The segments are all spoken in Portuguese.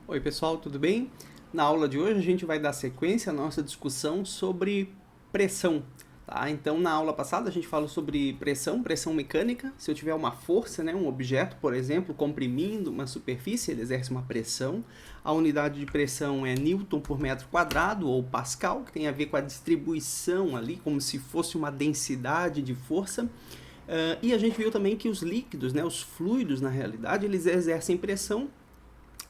Oi pessoal, tudo bem? Na aula de hoje a gente vai dar sequência à nossa discussão sobre pressão. Tá? Então na aula passada a gente falou sobre pressão mecânica. Se eu tiver uma força, né, um objeto, por exemplo, comprimindo uma superfície, ele exerce uma pressão. A unidade de pressão é Newton por metro quadrado ou Pascal, que tem a ver com a distribuição ali, como se fosse uma densidade de força. E a gente viu também que os líquidos, né, os fluidos na realidade, eles exercem pressão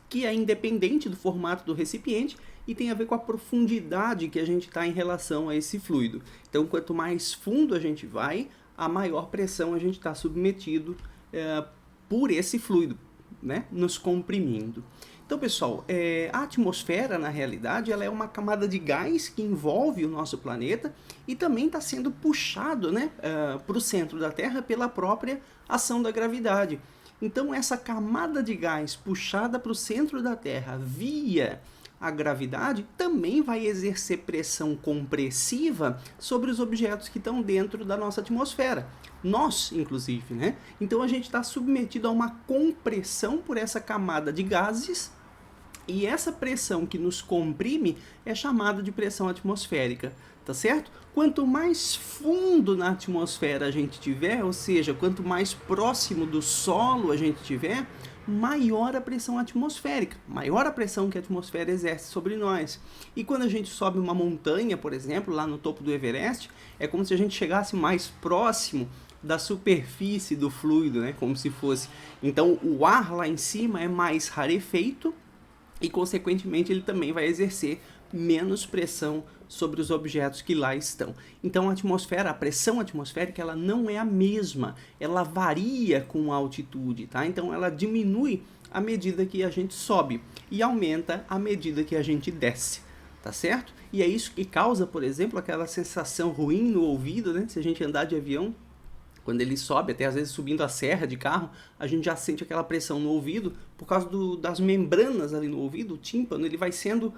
que é independente do formato do recipiente e tem a ver com a profundidade que a gente está em relação a esse fluido. Então, quanto mais fundo a gente vai, a maior pressão a gente está submetido por esse fluido, né, nos comprimindo. Então, pessoal, a atmosfera, na realidade, ela é uma camada de gás que envolve o nosso planeta e também está sendo puxado, né, para o centro da Terra pela própria ação da gravidade. Então, essa camada de gás puxada para o centro da Terra via a gravidade também vai exercer pressão compressiva sobre os objetos que estão dentro da nossa atmosfera. Nós, inclusive, né? Então, a gente está submetido a uma compressão por essa camada de gases e essa pressão que nos comprime é chamada de pressão atmosférica, tá certo? Quanto mais fundo na atmosfera a gente tiver, ou seja, quanto mais próximo do solo a gente tiver, maior a pressão atmosférica, maior a pressão que a atmosfera exerce sobre nós. E quando a gente sobe uma montanha, por exemplo, lá no topo do Everest, é como se a gente chegasse mais próximo da superfície do fluido, né? Como se fosse. Então, o ar lá em cima é mais rarefeito e, consequentemente, ele também vai exercer menos pressão sobre os objetos que lá estão. Então, a atmosfera, a pressão atmosférica, ela não é a mesma, ela varia com a altitude, tá? Então, ela diminui à medida que a gente sobe e aumenta à medida que a gente desce, tá certo? E é isso que causa, por exemplo, aquela sensação ruim no ouvido, né? Se a gente andar de avião, quando ele sobe, até às vezes subindo a serra de carro, a gente já sente aquela pressão no ouvido, por causa das membranas ali no ouvido, o tímpano, ele vai sendo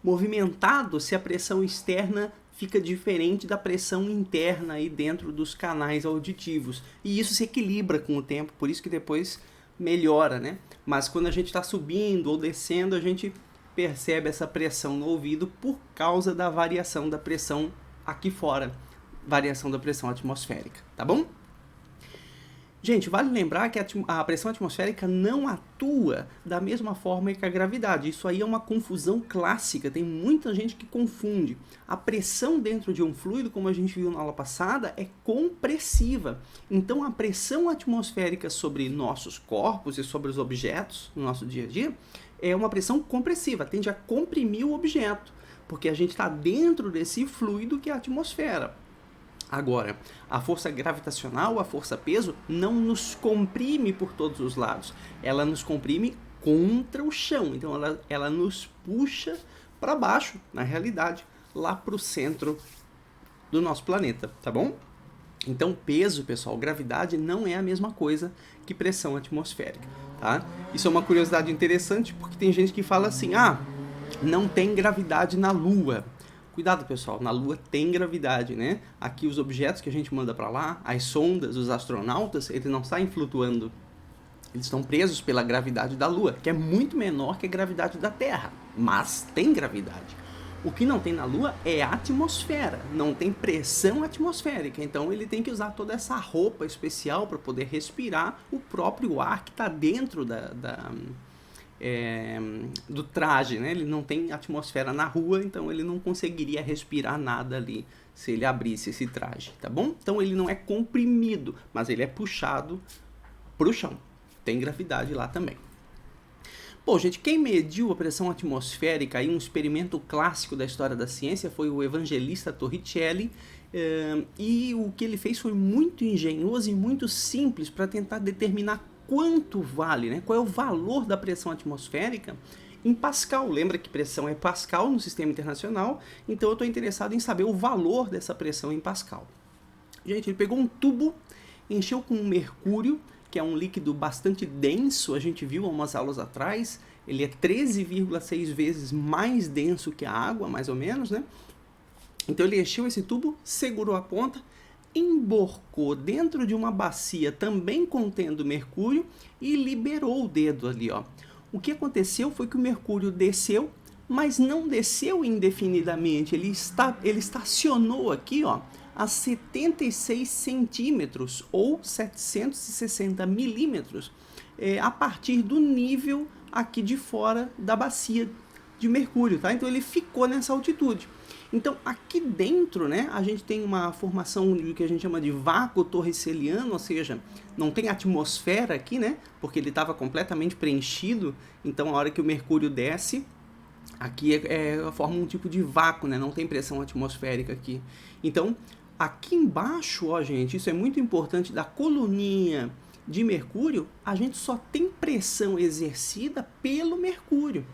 movimentado se a pressão externa fica diferente da pressão interna aí dentro dos canais auditivos. E isso se equilibra com o tempo, por isso que depois melhora, né? Mas quando a gente está subindo ou descendo, a gente percebe essa pressão no ouvido por causa da variação da pressão aqui fora. Variação da pressão atmosférica, tá bom? Gente, vale lembrar que a pressão atmosférica não atua da mesma forma que a gravidade. Isso aí é uma confusão clássica, tem muita gente que confunde. A pressão dentro de um fluido, como a gente viu na aula passada, é compressiva. Então, a pressão atmosférica sobre nossos corpos e sobre os objetos no nosso dia a dia é uma pressão compressiva, tende a comprimir o objeto, porque a gente está dentro desse fluido que é a atmosfera. Agora, a força gravitacional, a força-peso, não nos comprime por todos os lados. Ela nos comprime contra o chão. Então, ela nos puxa para baixo, na realidade, lá para o centro do nosso planeta, tá bom? Então, peso, pessoal, gravidade não é a mesma coisa que pressão atmosférica, tá? Isso é uma curiosidade interessante, porque tem gente que fala assim, não tem gravidade na Lua. Cuidado, pessoal, na Lua tem gravidade, né? Aqui os objetos que a gente manda para lá, as sondas, os astronautas, eles não saem flutuando. Eles estão presos pela gravidade da Lua, que é muito menor que a gravidade da Terra, mas tem gravidade. O que não tem na Lua é a atmosfera, não tem pressão atmosférica, então ele tem que usar toda essa roupa especial para poder respirar o próprio ar que está dentro do traje, né? Ele não tem atmosfera na rua, então ele não conseguiria respirar nada ali se ele abrisse esse traje, tá bom? Então ele não é comprimido, mas ele é puxado pro chão. Tem gravidade lá também. Bom, gente, quem mediu a pressão atmosférica em um experimento clássico da história da ciência foi o evangelista Torricelli, e o que ele fez foi muito engenhoso e muito simples para tentar determinar quanto vale, né? Qual é o valor da pressão atmosférica em Pascal. Lembra que pressão é Pascal no sistema internacional, então eu estou interessado em saber o valor dessa pressão em Pascal. Gente, ele pegou um tubo, encheu com mercúrio, que é um líquido bastante denso, a gente viu há umas aulas atrás, ele é 13,6 vezes mais denso que a água, mais ou menos, né? Então ele encheu esse tubo, segurou a ponta, emborcou dentro de uma bacia também contendo mercúrio e liberou o dedo ali, ó. o que aconteceu foi que o mercúrio desceu, mas não desceu indefinidamente, ele estacionou aqui, ó, a 76 centímetros ou 760 milímetros a partir do nível aqui de fora da bacia de Mercúrio, tá? Então ele ficou nessa altitude. Então aqui dentro, né, a gente tem uma formação do que a gente chama de vácuo torriceliano, ou seja, não tem atmosfera aqui, né, porque ele estava completamente preenchido. Então a hora que o Mercúrio desce, aqui forma um tipo de vácuo, né, não tem pressão atmosférica aqui. Então aqui embaixo, ó, gente, isso é muito importante, da coluninha de Mercúrio, a gente só tem pressão exercida pelo Mercúrio,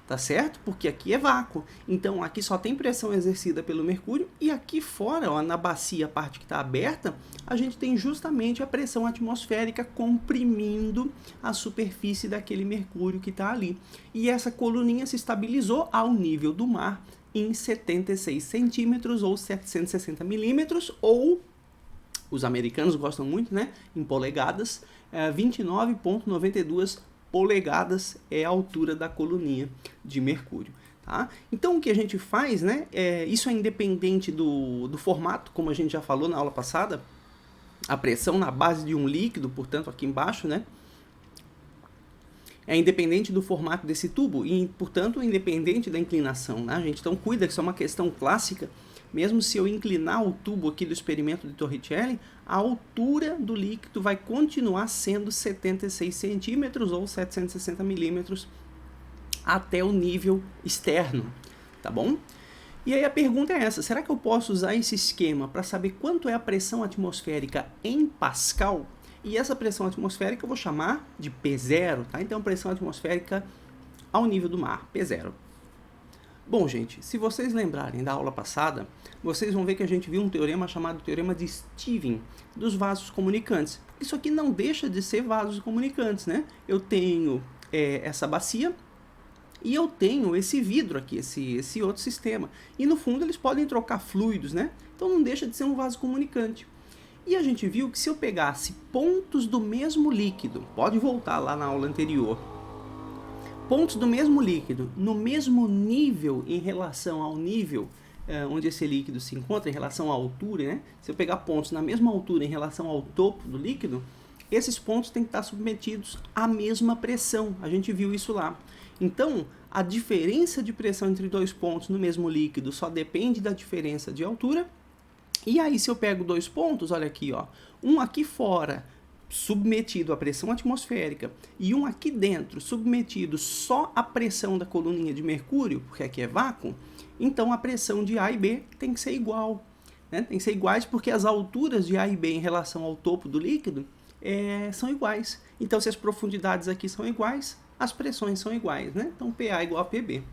tá certo? Porque aqui é vácuo, então aqui só tem pressão exercida pelo Mercúrio, e aqui fora, ó, na bacia, a parte que está aberta, a gente tem justamente a pressão atmosférica comprimindo a superfície daquele Mercúrio que está ali. E essa coluninha se estabilizou ao nível do mar em 76 centímetros ou 760 milímetros, ou os americanos gostam muito, né, em polegadas, 29,92 polegadas é a altura da coluninha de Mercúrio. Tá? Então o que a gente faz, né, isso é independente do formato, como a gente já falou na aula passada, a pressão na base de um líquido, portanto aqui embaixo, né, é independente do formato desse tubo e, portanto, independente da inclinação, né, gente? Então cuida que isso é uma questão clássica. Mesmo se eu inclinar o tubo aqui do experimento de Torricelli, a altura do líquido vai continuar sendo 76 centímetros ou 760 milímetros até o nível externo, tá bom? E aí a pergunta é essa, será que eu posso usar esse esquema para saber quanto é a pressão atmosférica em Pascal? E essa pressão atmosférica eu vou chamar de P0, tá? Então pressão atmosférica ao nível do mar, P0. Bom, gente, se vocês lembrarem da aula passada, vocês vão ver que a gente viu um teorema chamado Teorema de Stevin, dos vasos comunicantes. Isso aqui não deixa de ser vasos comunicantes, né? Eu tenho essa bacia e eu tenho esse vidro aqui, esse outro sistema. E no fundo eles podem trocar fluidos, né? Então não deixa de ser um vaso comunicante. E a gente viu que se eu pegasse pontos do mesmo líquido, pode voltar lá na aula anterior, pontos do mesmo líquido, no mesmo nível em relação ao nível onde esse líquido se encontra, em relação à altura, né? Se eu pegar pontos na mesma altura em relação ao topo do líquido, esses pontos têm que estar submetidos à mesma pressão. A gente viu isso lá. Então, a diferença de pressão entre dois pontos no mesmo líquido só depende da diferença de altura. E aí, se eu pego dois pontos, olha aqui, ó, um aqui fora, submetido à pressão atmosférica, e um aqui dentro, submetido só à pressão da coluninha de Mercúrio, porque aqui é vácuo, então a pressão de A e B tem que ser igual, né? Tem que ser iguais porque as alturas de A e B em relação ao topo do líquido são iguais. Então, se as profundidades aqui são iguais, as pressões são iguais, né? Então, PA igual a PB.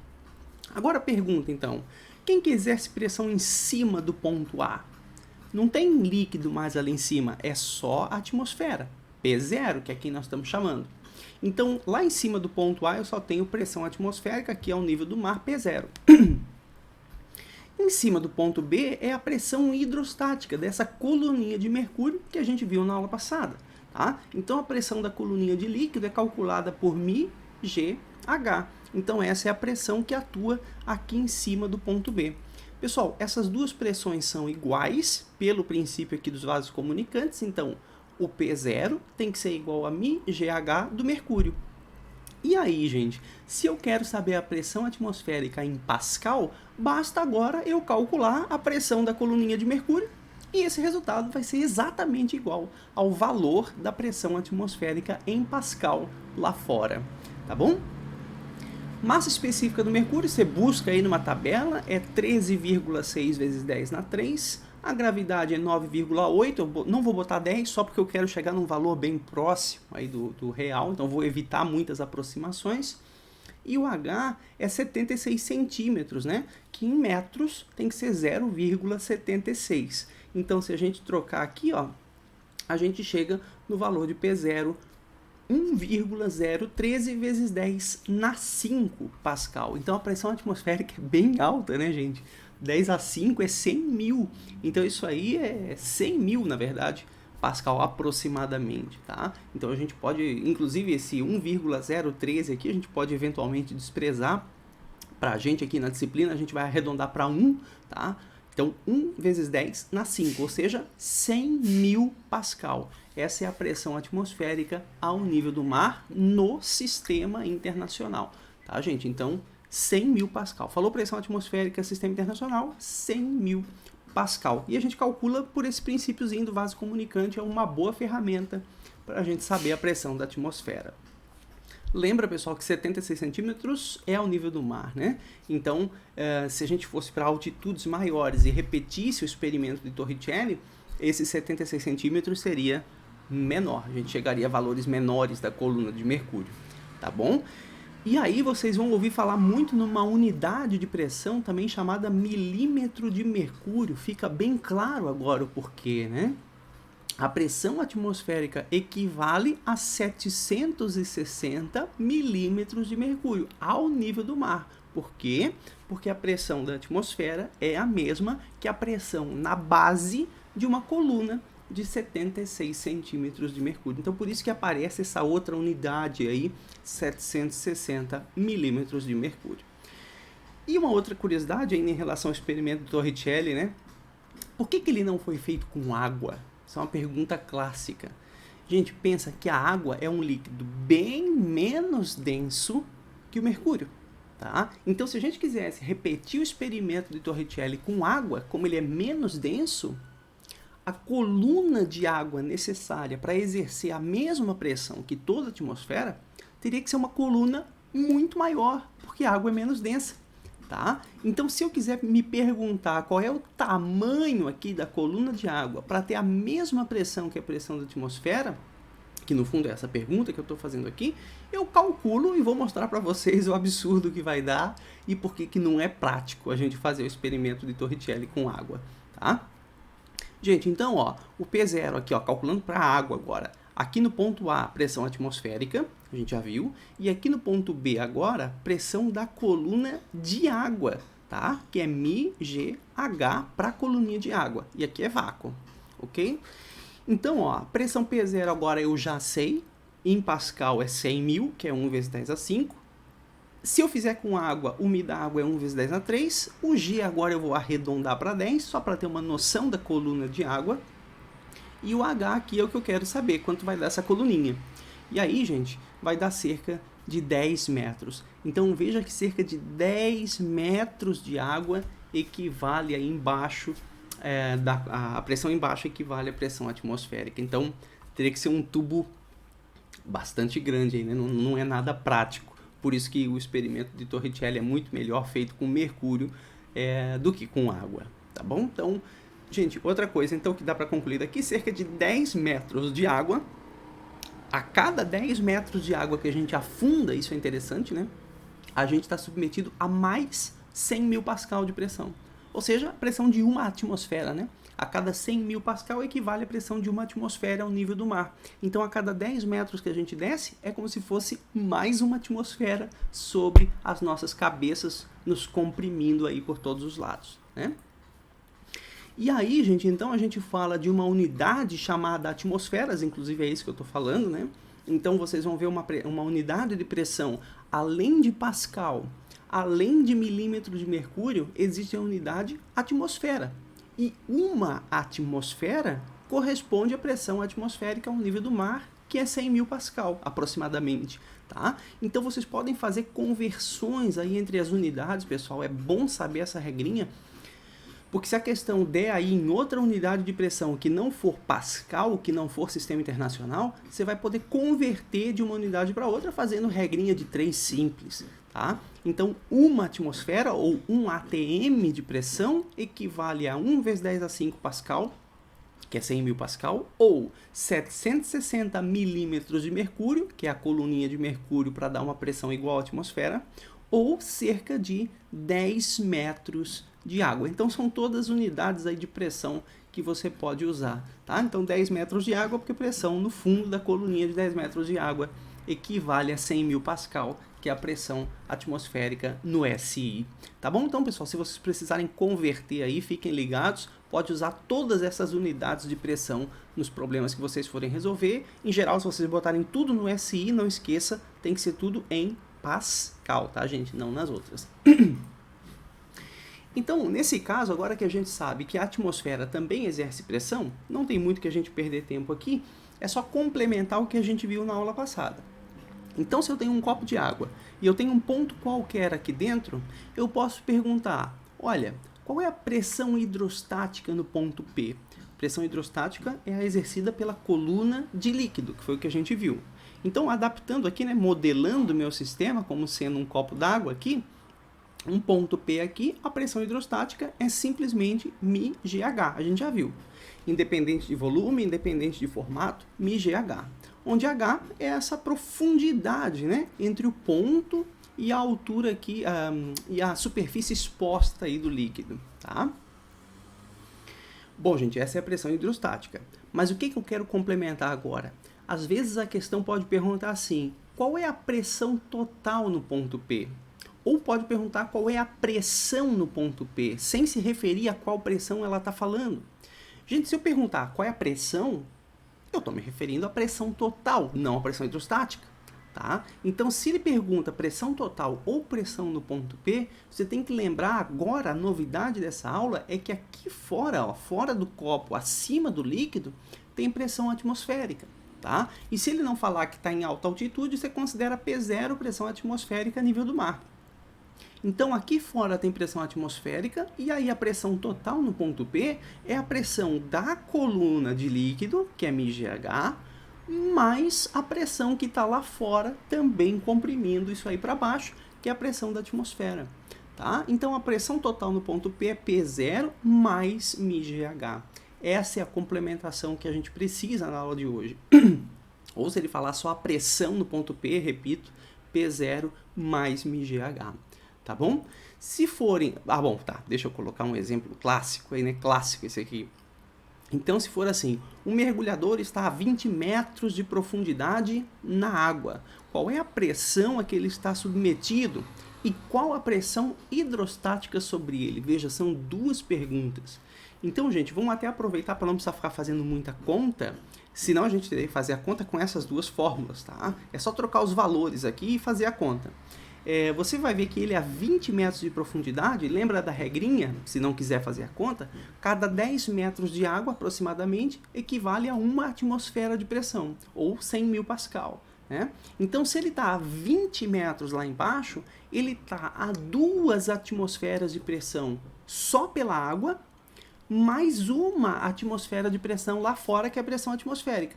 Agora a pergunta, então, quem que exerce pressão em cima do ponto A? Não tem líquido mais ali em cima, é só a atmosfera, P0, que é quem nós estamos chamando. Então, lá em cima do ponto A, eu só tenho pressão atmosférica, que é o nível do mar, P0. Em cima do ponto B é a pressão hidrostática dessa coluninha de Mercúrio que a gente viu na aula passada. Tá? Então, a pressão da coluninha de líquido é calculada por μgh. Então, essa é a pressão que atua aqui em cima do ponto B. Pessoal, essas duas pressões são iguais pelo princípio aqui dos vasos comunicantes, então o P0 tem que ser igual a μgh do mercúrio. E aí, gente, se eu quero saber a pressão atmosférica em Pascal, basta agora eu calcular a pressão da coluninha de Mercúrio e esse resultado vai ser exatamente igual ao valor da pressão atmosférica em Pascal lá fora, tá bom? Massa específica do Mercúrio, você busca aí numa tabela, é 13,6 vezes 10 na 3. A gravidade é 9,8, eu não vou botar 10 só porque eu quero chegar num valor bem próximo aí do real, então vou evitar muitas aproximações. E o H é 76 centímetros, né? Que em metros tem que ser 0,76. Então, se a gente trocar aqui, ó, a gente chega no valor de P0, 1,013 vezes 10 na 5 Pascal. Então, a pressão atmosférica é bem alta, né, gente? 10 a 5 é 100 mil. Então, isso aí é 100 mil, na verdade, pascal aproximadamente, tá? Então a gente pode, inclusive esse 1,013 aqui, a gente pode eventualmente desprezar. Para a gente aqui na disciplina, a gente vai arredondar para 1, tá? Então, 1 vezes 10 na 5, ou seja, 100.000 pascal. Essa é a pressão atmosférica ao nível do mar no sistema internacional, tá, gente? Então, 100.000 pascal. Falou pressão atmosférica, sistema internacional, 100.000 pascal. E a gente calcula por esse princípiozinho do vaso comunicante, é uma boa ferramenta para a gente saber a pressão da atmosfera. Lembra, pessoal, que 76 centímetros é o nível do mar, né? Então, se a gente fosse para altitudes maiores e repetisse o experimento de Torricelli, esses 76 centímetros seria menor. A gente chegaria a valores menores da coluna de mercúrio, tá bom? E aí vocês vão ouvir falar muito numa unidade de pressão também chamada milímetro de mercúrio. Fica bem claro agora o porquê, né? A pressão atmosférica equivale a 760 milímetros de mercúrio ao nível do mar. Por quê? Porque a pressão da atmosfera é a mesma que a pressão na base de uma coluna de 76 centímetros de mercúrio. Então, por isso que aparece essa outra unidade aí, 760 milímetros de mercúrio. E uma outra curiosidade ainda em relação ao experimento do Torricelli, né? Por que ele não foi feito com água? Essa é uma pergunta clássica. Gente, pensa que a água é um líquido bem menos denso que o mercúrio, tá? Então, se a gente quisesse repetir o experimento de Torricelli com água, como ele é menos denso, a coluna de água necessária para exercer a mesma pressão que toda a atmosfera teria que ser uma coluna muito maior, porque a água é menos densa. Tá? Então, se eu quiser me perguntar qual é o tamanho aqui da coluna de água para ter a mesma pressão que a pressão da atmosfera, que no fundo é essa pergunta que eu estou fazendo aqui, eu calculo e vou mostrar para vocês o absurdo que vai dar e por que não é prático a gente fazer o experimento de Torricelli com água. Tá? Gente, então, ó, o P0 aqui, ó, calculando para a água agora. Aqui no ponto A, pressão atmosférica, a gente já viu. E aqui no ponto B agora, pressão da coluna de água, tá? Que é μgh para a coluninha de água. E aqui é vácuo, ok? Então, ó, pressão P0 agora eu já sei. Em pascal é 100.000, que é 1 vezes 10 a 5. Se eu fizer com água, o μ da água é 1 vezes 10 a 3. O G agora eu vou arredondar para 10, só para ter uma noção da coluna de água. E o H aqui é o que eu quero saber, quanto vai dar essa coluninha. E aí, gente, vai dar cerca de 10 metros. Então, veja que cerca de 10 metros de água equivale aí embaixo, a pressão embaixo equivale à pressão atmosférica. Então, teria que ser um tubo bastante grande, aí, né? Não é nada prático. Por isso que o experimento de Torricelli é muito melhor feito com mercúrio do que com água, tá bom? Então, gente, outra coisa então que dá para concluir daqui, cerca de 10 metros de água. A cada 10 metros de água que a gente afunda, isso é interessante, né? A gente está submetido a mais 100.000 pascal de pressão. Ou seja, a pressão de uma atmosfera, né? A cada 100.000 pascal equivale à pressão de uma atmosfera ao nível do mar. Então, a cada 10 metros que a gente desce, é como se fosse mais uma atmosfera sobre as nossas cabeças, nos comprimindo aí por todos os lados, né? E aí, gente, então a gente fala de uma unidade chamada atmosferas, inclusive é isso que eu estou falando, né? Então vocês vão ver uma unidade de pressão, além de pascal, além de milímetro de mercúrio, existe a unidade atmosfera. E uma atmosfera corresponde à pressão atmosférica ao nível do mar, que é 100.000 pascal, aproximadamente, tá? Então vocês podem fazer conversões aí entre as unidades, pessoal, é bom saber essa regrinha, porque se a questão der aí em outra unidade de pressão que não for pascal, que não for sistema internacional, você vai poder converter de uma unidade para outra fazendo regrinha de 3 simples, tá? Então, uma atmosfera ou um atm de pressão equivale a 1 vezes 10 a 5 pascal, que é 100.000 pascal, ou 760 milímetros de mercúrio, que é a coluninha de mercúrio para dar uma pressão igual à atmosfera, ou cerca de 10 metros de água. Então, são todas unidades aí de pressão que você pode usar, tá? Então, 10 metros de água, porque pressão no fundo da coluninha de 10 metros de água equivale a 100.000 pascal, que é a pressão atmosférica no SI. Tá bom? Então, pessoal, se vocês precisarem converter aí, fiquem ligados, pode usar todas essas unidades de pressão nos problemas que vocês forem resolver. Em geral, se vocês botarem tudo no SI, não esqueça, tem que ser tudo em Pascal, tá, gente? Não nas outras. Então, nesse caso, agora que a gente sabe que a atmosfera também exerce pressão, não tem muito que a gente perder tempo aqui, é só complementar o que a gente viu na aula passada. Então, se eu tenho um copo de água e eu tenho um ponto qualquer aqui dentro, eu posso perguntar, olha, qual é a pressão hidrostática no ponto P? Pressão hidrostática é a exercida pela coluna de líquido, que foi o que a gente viu. Então, adaptando aqui, né, modelando o meu sistema como sendo um copo d'água aqui, um ponto P aqui, a pressão hidrostática é simplesmente μGH, a gente já viu. Independente de volume, independente de formato, μGH. Onde H é essa profundidade, né, entre o ponto e a altura aqui, e a superfície exposta aí do líquido, tá? Bom, gente, essa é a pressão hidrostática. Mas o que eu quero complementar agora? Às vezes a questão pode perguntar assim, qual é a pressão total no ponto P? Ou pode perguntar qual é a pressão no ponto P, sem se referir a qual pressão ela está falando. Gente, se eu perguntar qual é a pressão, eu estou me referindo à pressão total, não à pressão hidrostática. Tá? Então, se ele pergunta pressão total ou pressão no ponto P, você tem que lembrar agora, a novidade dessa aula é que aqui fora, ó, fora do copo, acima do líquido, tem pressão atmosférica. Tá? E se ele não falar que está em alta altitude, você considera P0 pressão atmosférica a nível do mar. Então, aqui fora tem pressão atmosférica, e aí a pressão total no ponto P é a pressão da coluna de líquido, que é μGH, mais a pressão que está lá fora, também comprimindo isso aí para baixo, que é a pressão da atmosfera. Tá? Então, a pressão total no ponto P é P0 mais μGH. Essa é a complementação que a gente precisa na aula de hoje. Ou se ele falar só a pressão no ponto P, repito, P0 mais μGH. Tá bom? Se forem... Ah, bom, tá. Deixa eu colocar um exemplo clássico aí, né? Clássico esse aqui. Então, se for assim, um mergulhador está a 20 metros de profundidade na água. Qual é a pressão a que ele está submetido? E qual a pressão hidrostática sobre ele? Veja, são duas perguntas. Então, gente, vamos até aproveitar para não precisar ficar fazendo muita conta, senão a gente teria que fazer a conta com essas duas fórmulas, tá? É só trocar os valores aqui e fazer a conta. Você vai ver que ele a 20 metros de profundidade, lembra da regrinha, se não quiser fazer a conta, cada 10 metros de água aproximadamente equivale a uma atmosfera de pressão, ou 100 mil pascal. Né? Então, se ele está a 20 metros lá embaixo, ele está a 2 atmosferas de pressão só pela água, mais uma atmosfera de pressão lá fora, que é a pressão atmosférica.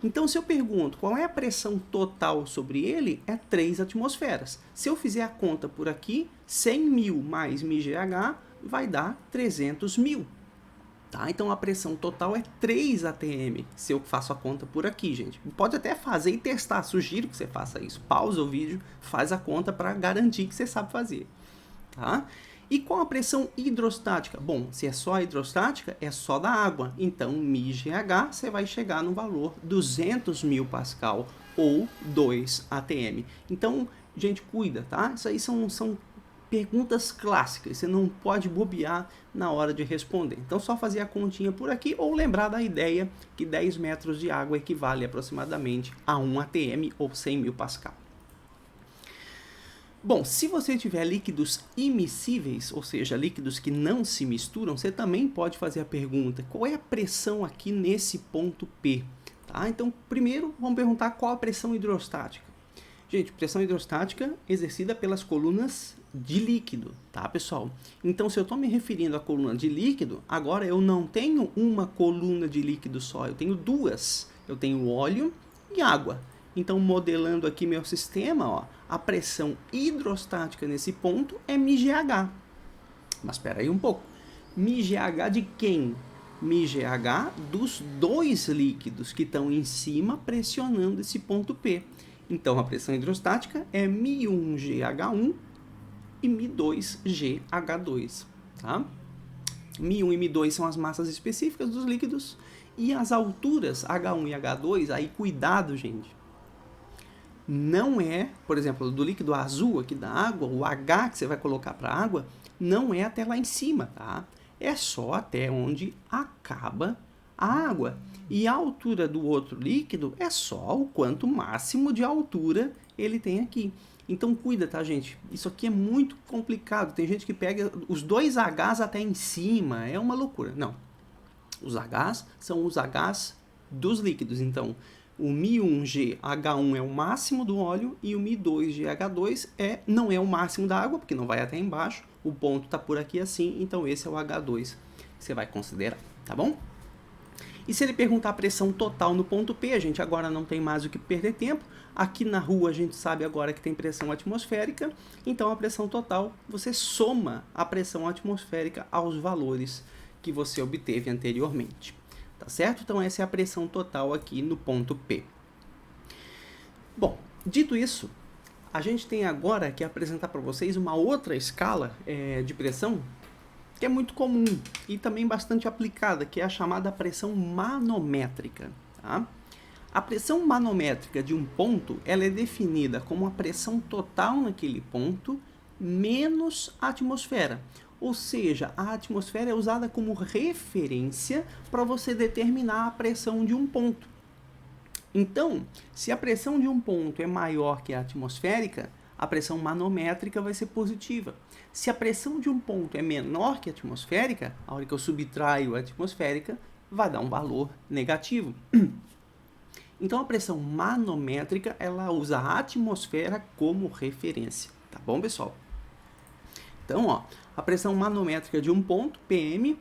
Então, se eu pergunto qual é a pressão total sobre ele, é 3 atmosferas. Se eu fizer a conta por aqui, 100 mil mais μGH vai dar 300 mil. Tá? Então, a pressão total é 3 atm, se eu faço a conta por aqui, gente. Pode até fazer e testar, sugiro que você faça isso. Pausa o vídeo, faz a conta para garantir que você sabe fazer. Tá? E qual a pressão hidrostática? Bom, se é só hidrostática, é só da água. Então, μGH, você vai chegar no valor 200 mil pascal ou 2 atm. Então, gente, cuida, tá? Isso aí são perguntas clássicas. Você não pode bobear na hora de responder. Então, só fazer a continha por aqui ou lembrar da ideia que 10 metros de água equivale aproximadamente a 1 atm ou 100 mil pascal. Bom, se você tiver líquidos immiscíveis, ou seja, líquidos que não se misturam, você também pode fazer a pergunta, qual é a pressão aqui nesse ponto P? Tá? Então, primeiro, vamos perguntar qual a pressão hidrostática. Gente, pressão hidrostática exercida pelas colunas de líquido, tá, pessoal? Então, se eu estou me referindo à coluna de líquido, agora eu não tenho uma coluna de líquido só, eu tenho duas. Eu tenho óleo e água. Então, modelando aqui meu sistema, ó, a pressão hidrostática nesse ponto é μGH. Mas espera aí um pouco. μGH de quem? μGH dos dois líquidos que estão em cima pressionando esse ponto P. Então, a pressão hidrostática é μ1GH1 e μ2GH2. Tá? μ1 e μ2 são as massas específicas dos líquidos e as alturas H1 e H2, aí cuidado, gente. Não é, por exemplo, do líquido azul aqui da água, o H que você vai colocar para a água, não é até lá em cima, tá? é só até onde acaba a água. E a altura do outro líquido é só o quanto máximo de altura ele tem aqui. Então cuida, tá, gente? Isso aqui é muito complicado. Tem gente que pega os dois Hs até em cima. É uma loucura. Não. Os Hs são os Hs dos líquidos. Então, o Mi1GH1 é o máximo do óleo e o Mi2GH2 não é o máximo da água, porque não vai até embaixo. O ponto está por aqui assim, então esse é o H2 que você vai considerar, tá bom? E se ele perguntar a pressão total no ponto P, a gente agora não tem mais o que perder tempo. Aqui na rua a gente sabe agora que tem pressão atmosférica, então a pressão total, você soma a pressão atmosférica aos valores que você obteve anteriormente. Tá certo? Então essa é a pressão total aqui no ponto P. Bom, dito isso, a gente tem agora que apresentar para vocês uma outra escala de pressão que é muito comum e também bastante aplicada, que é a chamada pressão manométrica. Tá? A pressão manométrica de um ponto ela é definida como a pressão total naquele ponto menos a atmosfera. Ou seja, a atmosfera é usada como referência para você determinar a pressão de um ponto. Então, se a pressão de um ponto é maior que a atmosférica, a pressão manométrica vai ser positiva. Se a pressão de um ponto é menor que a atmosférica, a hora que eu subtraio a atmosférica, vai dar um valor negativo. Então, a pressão manométrica, ela usa a atmosfera como referência. Tá bom, pessoal? Então, ó, a pressão manométrica de um ponto, PM,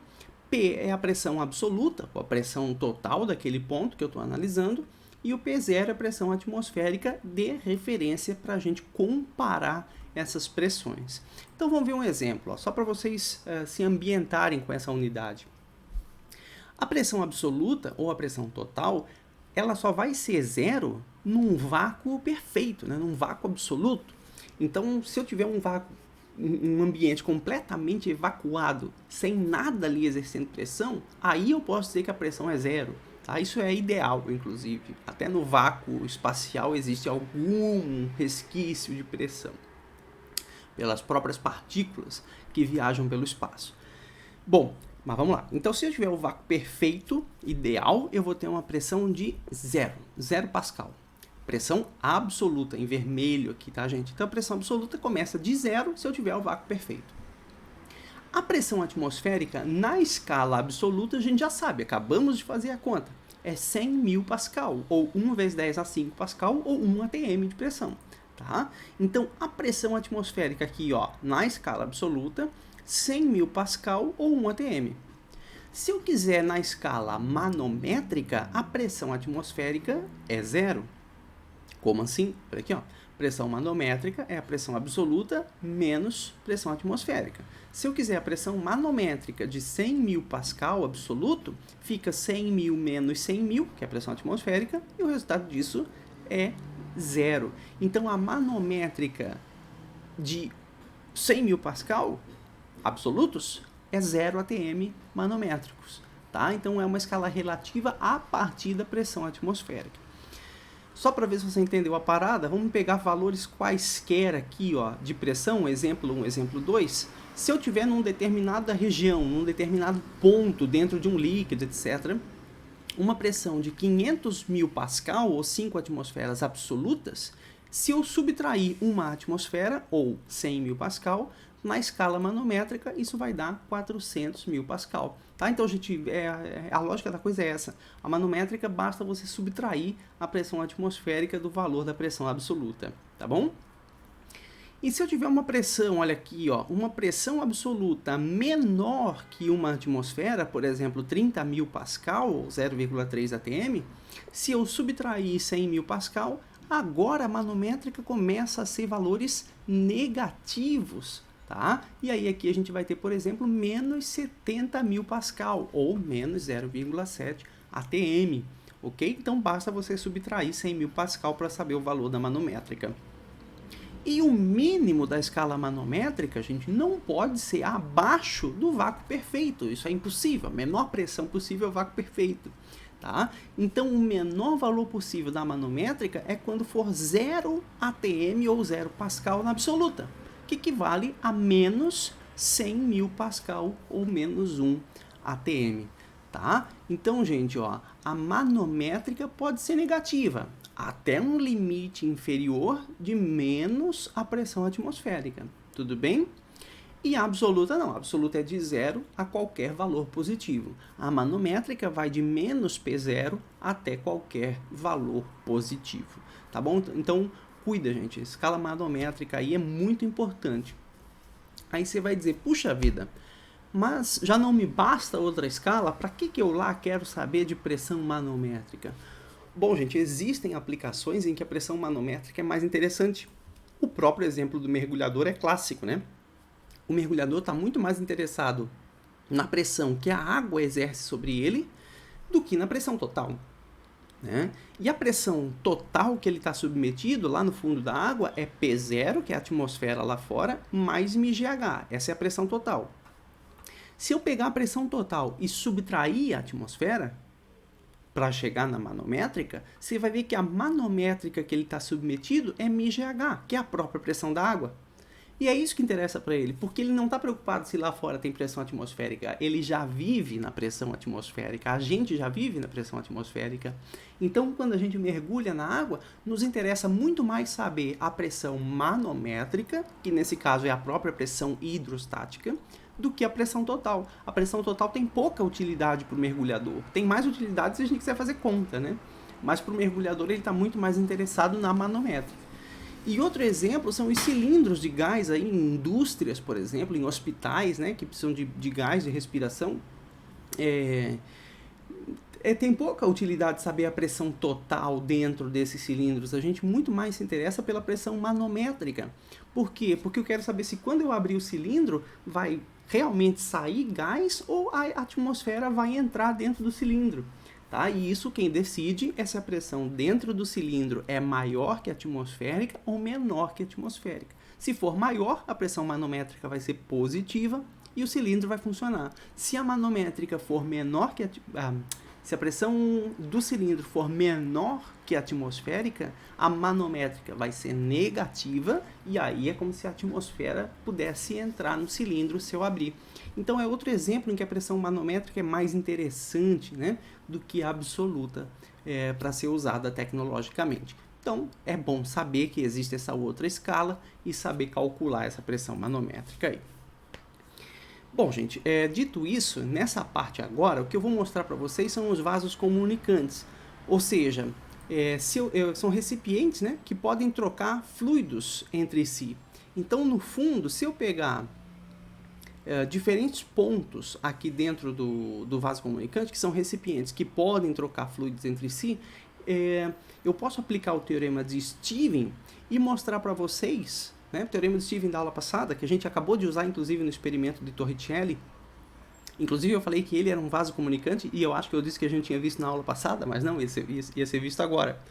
P é a pressão absoluta, ou a pressão total daquele ponto que eu estou analisando, e o P0 é a pressão atmosférica de referência para a gente comparar essas pressões. Então, vamos ver um exemplo, ó, só para vocês se ambientarem com essa unidade. A pressão absoluta, ou a pressão total, ela só vai ser zero num vácuo perfeito, né? Num vácuo absoluto. Então, se eu tiver um ambiente completamente evacuado, sem nada ali exercendo pressão, aí eu posso dizer que a pressão é zero. Tá? Isso é ideal, inclusive. Até no vácuo espacial existe algum resquício de pressão pelas próprias partículas que viajam pelo espaço. Bom, mas vamos lá. Então, se eu tiver o vácuo perfeito, ideal, eu vou ter uma pressão de 0 Pascal. Pressão absoluta, em vermelho aqui, tá, gente? Então, a pressão absoluta começa de 0 se eu tiver o vácuo perfeito. A pressão atmosférica, na escala absoluta, a gente já sabe, acabamos de fazer a conta. É 100.000 Pascal, ou 1 vezes 10 a 5 Pascal, ou 1 atm de pressão. Tá? Então, a pressão atmosférica aqui, ó, na escala absoluta, 100.000 Pascal ou 1 atm. Se eu quiser na escala manométrica, a pressão atmosférica é 0. Como assim? Por aqui, ó. Pressão manométrica é a pressão absoluta menos pressão atmosférica. Se eu quiser a pressão manométrica de 100.000 Pascal absoluto, fica 100.000 menos 100.000, que é a pressão atmosférica, e o resultado disso é 0. Então, a manométrica de 100.000 Pascal absolutos é 0 atm manométricos. Tá? Então, é uma escala relativa a partir da pressão atmosférica. Só para ver se você entendeu a parada, vamos pegar valores quaisquer aqui, ó, de pressão, exemplo 1, exemplo 2. Se eu tiver numa determinada região, num determinado ponto dentro de um líquido, etc., uma pressão de 500.000 Pascal, ou 5 atmosferas absolutas, se eu subtrair uma atmosfera, ou 100.000 Pascal, na escala manométrica, isso vai dar 400.000 Pascal. Tá? Então, gente, a lógica da coisa é essa. A manométrica basta você subtrair a pressão atmosférica do valor da pressão absoluta. Tá bom? E se eu tiver uma pressão, olha aqui, ó, uma pressão absoluta menor que uma atmosfera, por exemplo, 30.000 Pascal, ou 0,3 atm, se eu subtrair 100.000 Pascal, agora a manométrica começa a ser valores negativos. Tá? E aí aqui a gente vai ter, por exemplo, menos 70.000 Pascal, ou menos 0,7 atm. Ok? Então basta você subtrair 100.000 Pascal para saber o valor da manométrica. E o mínimo da escala manométrica, gente, não pode ser abaixo do vácuo perfeito. Isso é impossível. A menor pressão possível é o vácuo perfeito. Tá? Então, o menor valor possível da manométrica é quando for 0 atm ou 0 Pascal na absoluta, que equivale a menos 100.000 Pascal ou menos 1 atm, tá? Então, gente, ó, a manométrica pode ser negativa, até um limite inferior de menos a pressão atmosférica, tudo bem? E a absoluta não, a absoluta é de 0 a qualquer valor positivo. A manométrica vai de menos P0 até qualquer valor positivo, tá bom? Então, cuida, gente, a escala manométrica aí é muito importante. Aí você vai dizer, puxa vida, mas já não me basta outra escala, para que eu lá quero saber de pressão manométrica? Bom, gente, existem aplicações em que a pressão manométrica é mais interessante. O próprio exemplo do mergulhador é clássico, né? O mergulhador está muito mais interessado na pressão que a água exerce sobre ele do que na pressão total, né? E a pressão total que ele está submetido lá no fundo da água é P0, que é a atmosfera lá fora, mais μgh. Essa é a pressão total. Se eu pegar a pressão total e subtrair a atmosfera para chegar na manométrica, você vai ver que a manométrica que ele está submetido é μgh, que é a própria pressão da água. E é isso que interessa para ele, porque ele não está preocupado se lá fora tem pressão atmosférica, ele já vive na pressão atmosférica, a gente já vive na pressão atmosférica. Então, quando a gente mergulha na água, nos interessa muito mais saber a pressão manométrica, que nesse caso é a própria pressão hidrostática, do que a pressão total. A pressão total tem pouca utilidade para o mergulhador, tem mais utilidade se a gente quiser fazer conta, né? Mas para o mergulhador ele está muito mais interessado na manométrica. E outro exemplo são os cilindros de gás aí em indústrias, por exemplo, em hospitais, né, que precisam de gás de respiração. Tem pouca utilidade saber a pressão total dentro desses cilindros. A gente muito mais se interessa pela pressão manométrica. Por quê? Porque eu quero saber se quando eu abrir o cilindro vai realmente sair gás ou a atmosfera vai entrar dentro do cilindro. Tá? E isso quem decide é se a pressão dentro do cilindro é maior que a atmosférica ou menor que a atmosférica. Se for maior, a pressão manométrica vai ser positiva e o cilindro vai funcionar. Se a manométrica for menor que se a pressão do cilindro for menor que a atmosférica, a manométrica vai ser negativa e aí é como se a atmosfera pudesse entrar no cilindro se eu abrir. Então é outro exemplo em que a pressão manométrica é mais interessante, né, do que a absoluta para ser usada tecnologicamente. Então é bom saber que existe essa outra escala e saber calcular essa pressão manométrica aí. Bom, gente, dito isso, nessa parte agora, o que eu vou mostrar para vocês são os vasos comunicantes. Ou seja, são recipientes, né, que podem trocar fluidos entre si. Então, no fundo, se eu pegar diferentes pontos aqui dentro do vaso comunicante, que são recipientes que podem trocar fluidos entre si, eu posso aplicar o teorema de Stevens e mostrar para vocês, né, o teorema de Stevens da aula passada, que a gente acabou de usar inclusive no experimento de Torricelli. Inclusive eu falei que ele era um vaso comunicante e eu acho que eu disse que a gente tinha visto na aula passada, mas não, ia ser visto agora.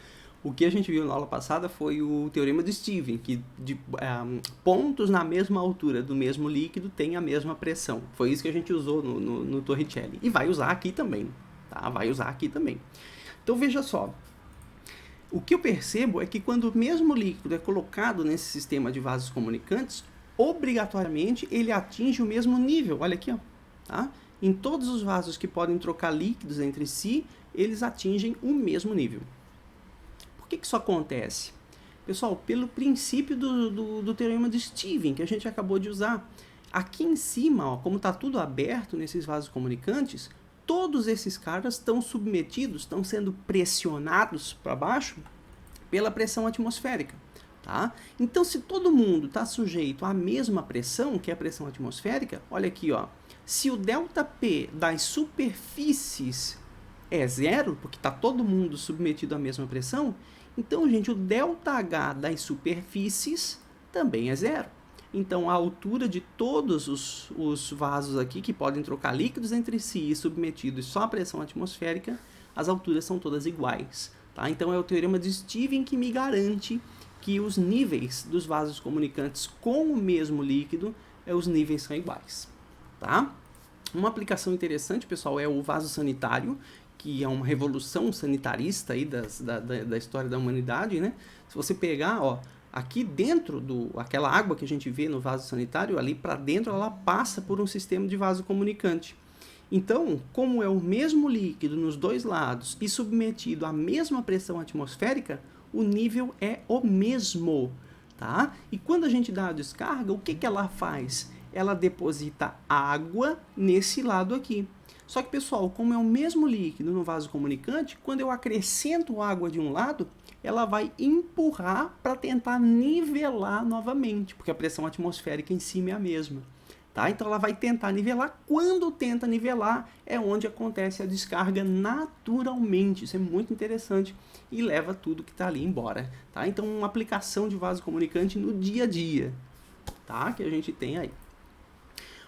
O que a gente viu na aula passada foi o teorema de Stevens, que pontos na mesma altura do mesmo líquido têm a mesma pressão. Foi isso que a gente usou no Torricelli. E vai usar aqui também, tá? Vai usar aqui também. Então veja só, o que eu percebo é que quando o mesmo líquido é colocado nesse sistema de vasos comunicantes, obrigatoriamente ele atinge o mesmo nível. Olha aqui, ó, tá? Em todos os vasos que podem trocar líquidos entre si, eles atingem o mesmo nível. Por que isso acontece? Pessoal, pelo princípio do teorema de Stevens, que a gente acabou de usar. Aqui em cima, ó, como está tudo aberto nesses vasos comunicantes, todos esses caras estão submetidos, estão sendo pressionados para baixo pela pressão atmosférica. Tá? Então, se todo mundo está sujeito à mesma pressão, que é a pressão atmosférica, olha aqui, ó, se o ΔP das superfícies é zero, porque está todo mundo submetido à mesma pressão, então, gente, o ΔH das superfícies também é zero. Então, a altura de todos os vasos aqui, que podem trocar líquidos entre si e submetidos só à pressão atmosférica, as alturas são todas iguais. Tá? Então, é o teorema de Stevens que me garante que os níveis dos vasos comunicantes com o mesmo líquido, os níveis são iguais. Tá? Uma aplicação interessante, pessoal, é o vaso sanitário, que é uma revolução sanitarista aí da história da humanidade, né? Se você pegar, ó, aqui dentro aquela água que a gente vê no vaso sanitário, ali para dentro ela passa por um sistema de vaso comunicante. Então, como é o mesmo líquido nos dois lados e submetido à mesma pressão atmosférica, o nível é o mesmo, tá? E quando a gente dá a descarga, o que ela faz? Ela deposita água nesse lado aqui. Só que, pessoal, como é o mesmo líquido no vaso comunicante, quando eu acrescento água de um lado, ela vai empurrar para tentar nivelar novamente, porque a pressão atmosférica em cima é a mesma. Tá? Então ela vai tentar nivelar. Quando tenta nivelar, é onde acontece a descarga naturalmente. Isso é muito interessante e leva tudo que está ali embora. Tá? Então, uma aplicação de vaso comunicante no dia a dia, tá? Que a gente tem aí.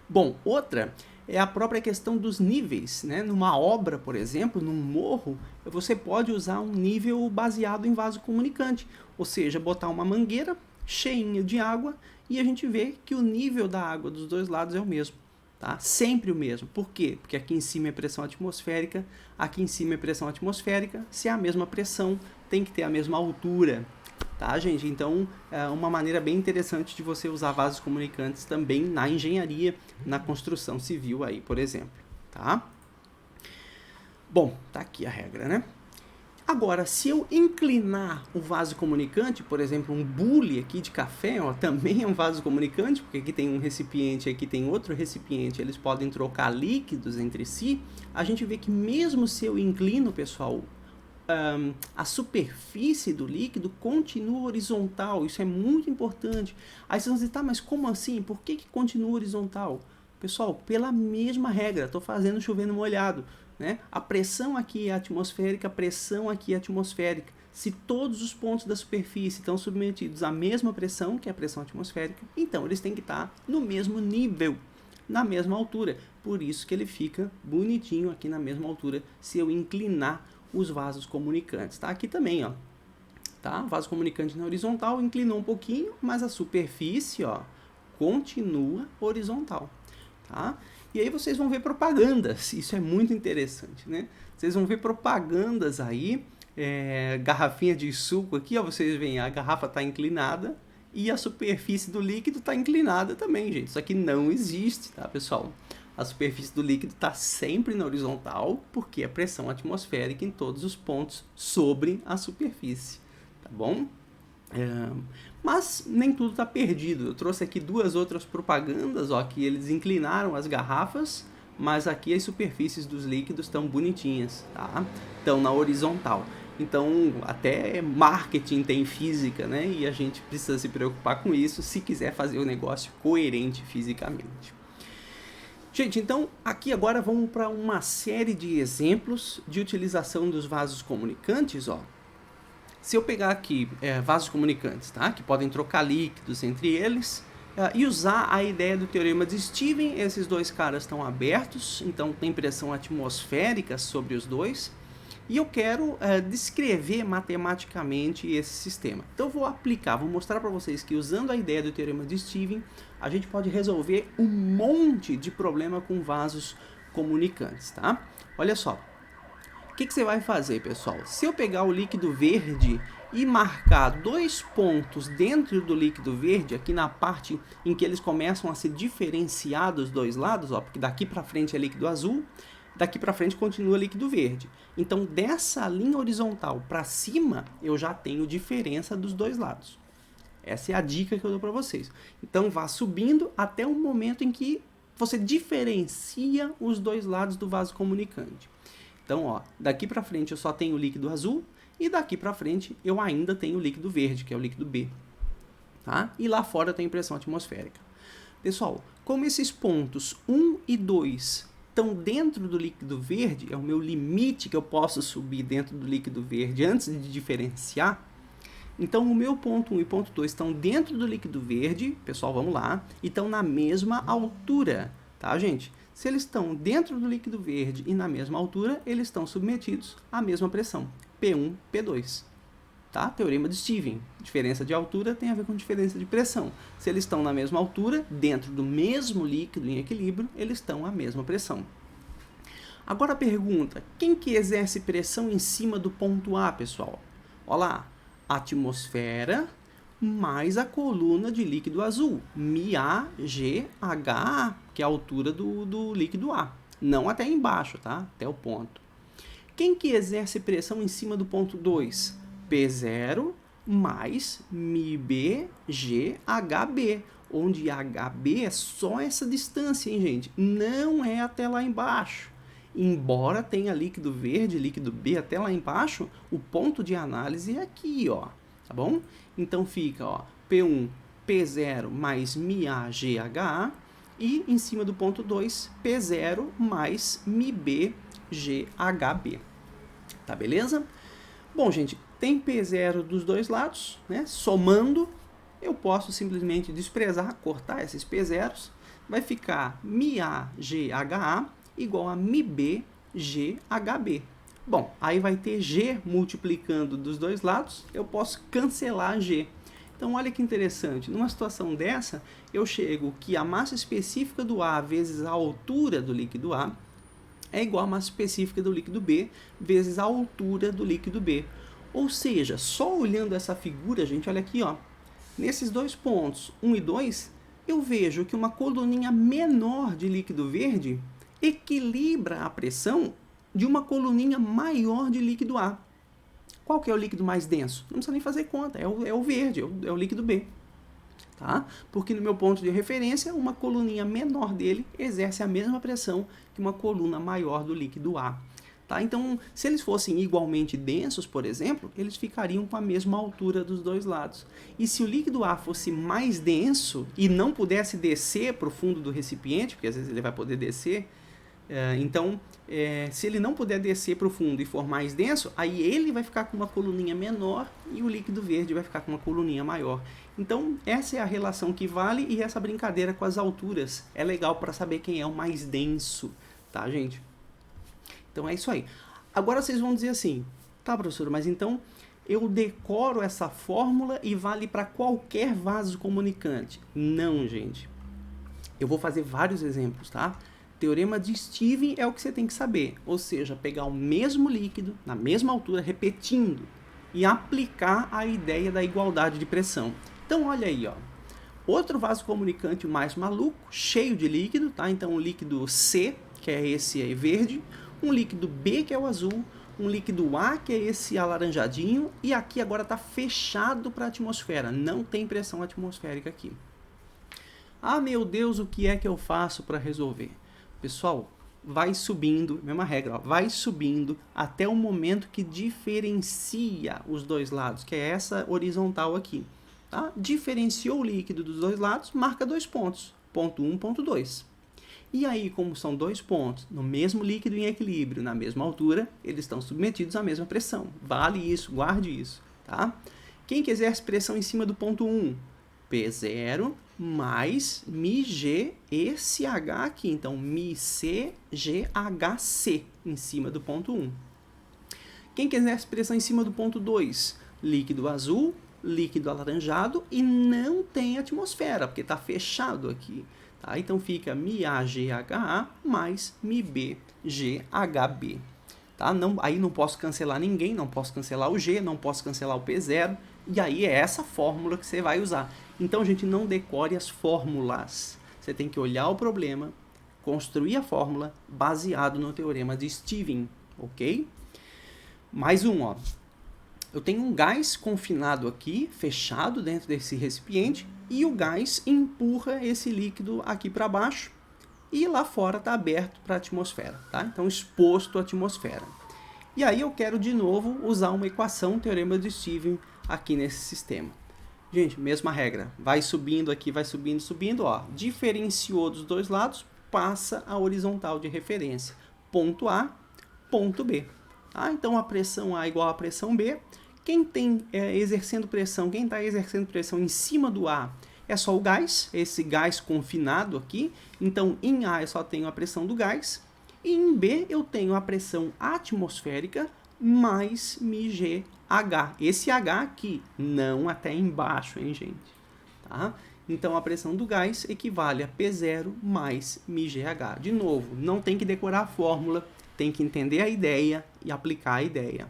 Bom, outra é a própria questão dos níveis, né? Numa obra, por exemplo, num morro, você pode usar um nível baseado em vaso comunicante, ou seja, botar uma mangueira cheinha de água e a gente vê que o nível da água dos dois lados é o mesmo, tá? Sempre o mesmo. Por quê? Porque aqui em cima é pressão atmosférica, aqui em cima é pressão atmosférica. Se é a mesma pressão, tem que ter a mesma altura, tá, gente? Então, é uma maneira bem interessante de você usar vasos comunicantes também na engenharia, na construção civil aí, por exemplo, tá? Bom, tá aqui a regra, né? Agora, se eu inclinar o vaso comunicante, por exemplo, um bule aqui de café, ó, também é um vaso comunicante, porque aqui tem um recipiente, aqui tem outro recipiente, eles podem trocar líquidos entre si, a gente vê que mesmo se eu inclino, pessoal, a superfície do líquido continua horizontal. Isso é muito importante. Aí vocês vão dizer, tá, mas como assim? Por que continua horizontal? Pessoal, pela mesma regra, estou fazendo chover no molhado, né? A pressão aqui é atmosférica, a pressão aqui é atmosférica. Se todos os pontos da superfície estão submetidos à mesma pressão, que é a pressão atmosférica, então eles têm que estar no mesmo nível, na mesma altura. Por isso que ele fica bonitinho aqui na mesma altura, se eu inclinar os vasos comunicantes, tá? Aqui também, ó, tá? Vaso comunicante na horizontal, inclinou um pouquinho, mas a superfície, ó, continua horizontal, tá? E aí vocês vão ver propagandas, isso é muito interessante, né? Vocês vão ver propagandas aí, garrafinha de suco aqui, ó, vocês veem, a garrafa tá inclinada e a superfície do líquido tá inclinada também, gente. Isso aqui não existe, tá, pessoal? A superfície do líquido está sempre na horizontal, porque é pressão atmosférica em todos os pontos sobre a superfície, tá bom? Mas nem tudo está perdido. Eu trouxe aqui duas outras propagandas, ó, que eles inclinaram as garrafas, mas aqui as superfícies dos líquidos estão bonitinhas, tá? Estão na horizontal. Então, até marketing tem física, né? E a gente precisa se preocupar com isso se quiser fazer o negócio coerente fisicamente. Gente, então aqui agora vamos para uma série de exemplos de utilização dos vasos comunicantes, ó. Se eu pegar aqui vasos comunicantes, tá? Que podem trocar líquidos entre eles e usar a ideia do teorema de Stevens, esses dois caras estão abertos, então tem pressão atmosférica sobre os dois. E eu quero descrever matematicamente esse sistema. Então eu vou mostrar para vocês que usando a ideia do teorema de Stevens, a gente pode resolver um monte de problema com vasos comunicantes, tá? Olha só, o que você vai fazer, pessoal? Se eu pegar o líquido verde e marcar dois pontos dentro do líquido verde, aqui na parte em que eles começam a se diferenciar dos dois lados, ó, porque daqui para frente é líquido azul, daqui para frente continua líquido verde. Então, dessa linha horizontal para cima, eu já tenho diferença dos dois lados. Essa é a dica que eu dou para vocês. Então, vá subindo até o momento em que você diferencia os dois lados do vaso comunicante. Então, ó, daqui para frente eu só tenho o líquido azul e daqui para frente eu ainda tenho o líquido verde, que é o líquido B. Tá? E lá fora eu tenho pressão atmosférica. Pessoal, como esses pontos 1 e 2 estão dentro do líquido verde, é o meu limite que eu posso subir dentro do líquido verde antes de diferenciar, então o meu ponto 1 e ponto 2 estão dentro do líquido verde, pessoal, vamos lá, e estão na mesma altura, tá, gente? Se eles estão dentro do líquido verde e na mesma altura, eles estão submetidos à mesma pressão, P1, P2. Tá? Teorema de Stevens. Diferença de altura tem a ver com diferença de pressão. Se eles estão na mesma altura, dentro do mesmo líquido em equilíbrio, eles estão à mesma pressão. Agora a pergunta, quem que exerce pressão em cima do ponto A, pessoal? Olha lá, a atmosfera, mais a coluna de líquido azul, MiAGHA, que é a altura do líquido A. Não até embaixo, tá? Até o ponto. Quem que exerce pressão em cima do ponto 2? P0 mais MiBGHB, onde HB é só essa distância, hein, gente? Não é até lá embaixo. Embora tenha líquido verde, líquido B até lá embaixo, o ponto de análise é aqui, ó, tá bom? Então fica, ó, P1, P0 mais MiAGHA e em cima do ponto 2, P0 mais MiBGHB. Tá beleza? Bom, gente, tem P0 dos dois lados, né? Somando, eu posso simplesmente desprezar, cortar esses P0s, vai ficar MiAGHA igual a MiBGHB. Bom, aí vai ter G multiplicando dos dois lados, eu posso cancelar G. Então, olha que interessante, numa situação dessa, eu chego que a massa específica do A vezes a altura do líquido A é igual à massa específica do líquido B vezes a altura do líquido B. Ou seja, só olhando essa figura, gente, olha aqui, ó, nesses dois pontos, 1 e 2, eu vejo que uma coluninha menor de líquido verde equilibra a pressão de uma coluninha maior de líquido A. Qual que é o líquido mais denso? Não precisa nem fazer conta, é o verde, é o líquido B. Tá? Porque no meu ponto de referência, uma coluninha menor dele exerce a mesma pressão que uma coluna maior do líquido A. Tá? Então, se eles fossem igualmente densos, por exemplo, eles ficariam com a mesma altura dos dois lados. E se o líquido A fosse mais denso e não pudesse descer para o fundo do recipiente, porque às vezes ele vai poder descer, se ele não puder descer para o fundo e for mais denso, aí ele vai ficar com uma coluninha menor e o líquido verde vai ficar com uma coluninha maior. Então, essa é a relação que vale e essa brincadeira com as alturas é legal para saber quem é o mais denso, tá, gente? Então, é isso aí. Agora vocês vão dizer assim, tá, professor, mas então eu decoro essa fórmula e vale para qualquer vaso comunicante. Não, gente. Eu vou fazer vários exemplos, tá? Teorema de Stevens é o que você tem que saber, ou seja, pegar o mesmo líquido, na mesma altura, repetindo, e aplicar a ideia da igualdade de pressão. Então, olha aí, ó. Outro vaso comunicante mais maluco, cheio de líquido, tá? Então, o líquido C, que é esse aí verde, um líquido B, que é o azul, um líquido A, que é esse alaranjadinho, e aqui agora está fechado para a atmosfera, não tem pressão atmosférica aqui. Ah, meu Deus, o que é que eu faço para resolver? Pessoal, vai subindo, mesma regra, ó, vai subindo até o momento que diferencia os dois lados, que é essa horizontal aqui. Tá? Diferenciou o líquido dos dois lados, marca 2 pontos, ponto 1, ponto 2. E aí, como são 2 pontos no mesmo líquido em equilíbrio, na mesma altura, eles estão submetidos à mesma pressão. Vale isso, guarde isso. Tá? Quem que exerce pressão em cima do ponto 1? P0 mais MiG esse H aqui. Então, MiCGHC em cima do ponto 1. Quem que exerce pressão em cima do ponto 2? Líquido azul, líquido alaranjado e não tem atmosfera, porque está fechado aqui. Tá? Então, fica MiAGHA mais MiBGHB. Tá? Aí não posso cancelar ninguém, não posso cancelar o G, não posso cancelar o P0. E aí é essa fórmula que você vai usar. Então, gente, não decore as fórmulas. Você tem que olhar o problema, construir a fórmula baseado no teorema de Stevens, ok? Mais um, ó. Eu tenho um gás confinado aqui, fechado dentro desse recipiente, e o gás empurra esse líquido aqui para baixo, e lá fora está aberto para a atmosfera, tá? Então, exposto à atmosfera. E aí eu quero, de novo, usar uma equação, teorema de Stevens, aqui nesse sistema. Gente, mesma regra. Vai subindo aqui, vai subindo, subindo, ó. Diferenciou dos dois lados, passa a horizontal de referência. Ponto A, ponto B. Tá? Então, a pressão A igual a pressão B. Quem tem exercendo pressão, quem está exercendo pressão em cima do A é só o gás, esse gás confinado aqui. Então, em A eu só tenho a pressão do gás. E em B eu tenho a pressão atmosférica mais MiGH. Esse H aqui, não até embaixo, hein, gente? Tá? Então, a pressão do gás equivale a P0 mais MiGH. De novo, não tem que decorar a fórmula, tem que entender a ideia e aplicar a ideia.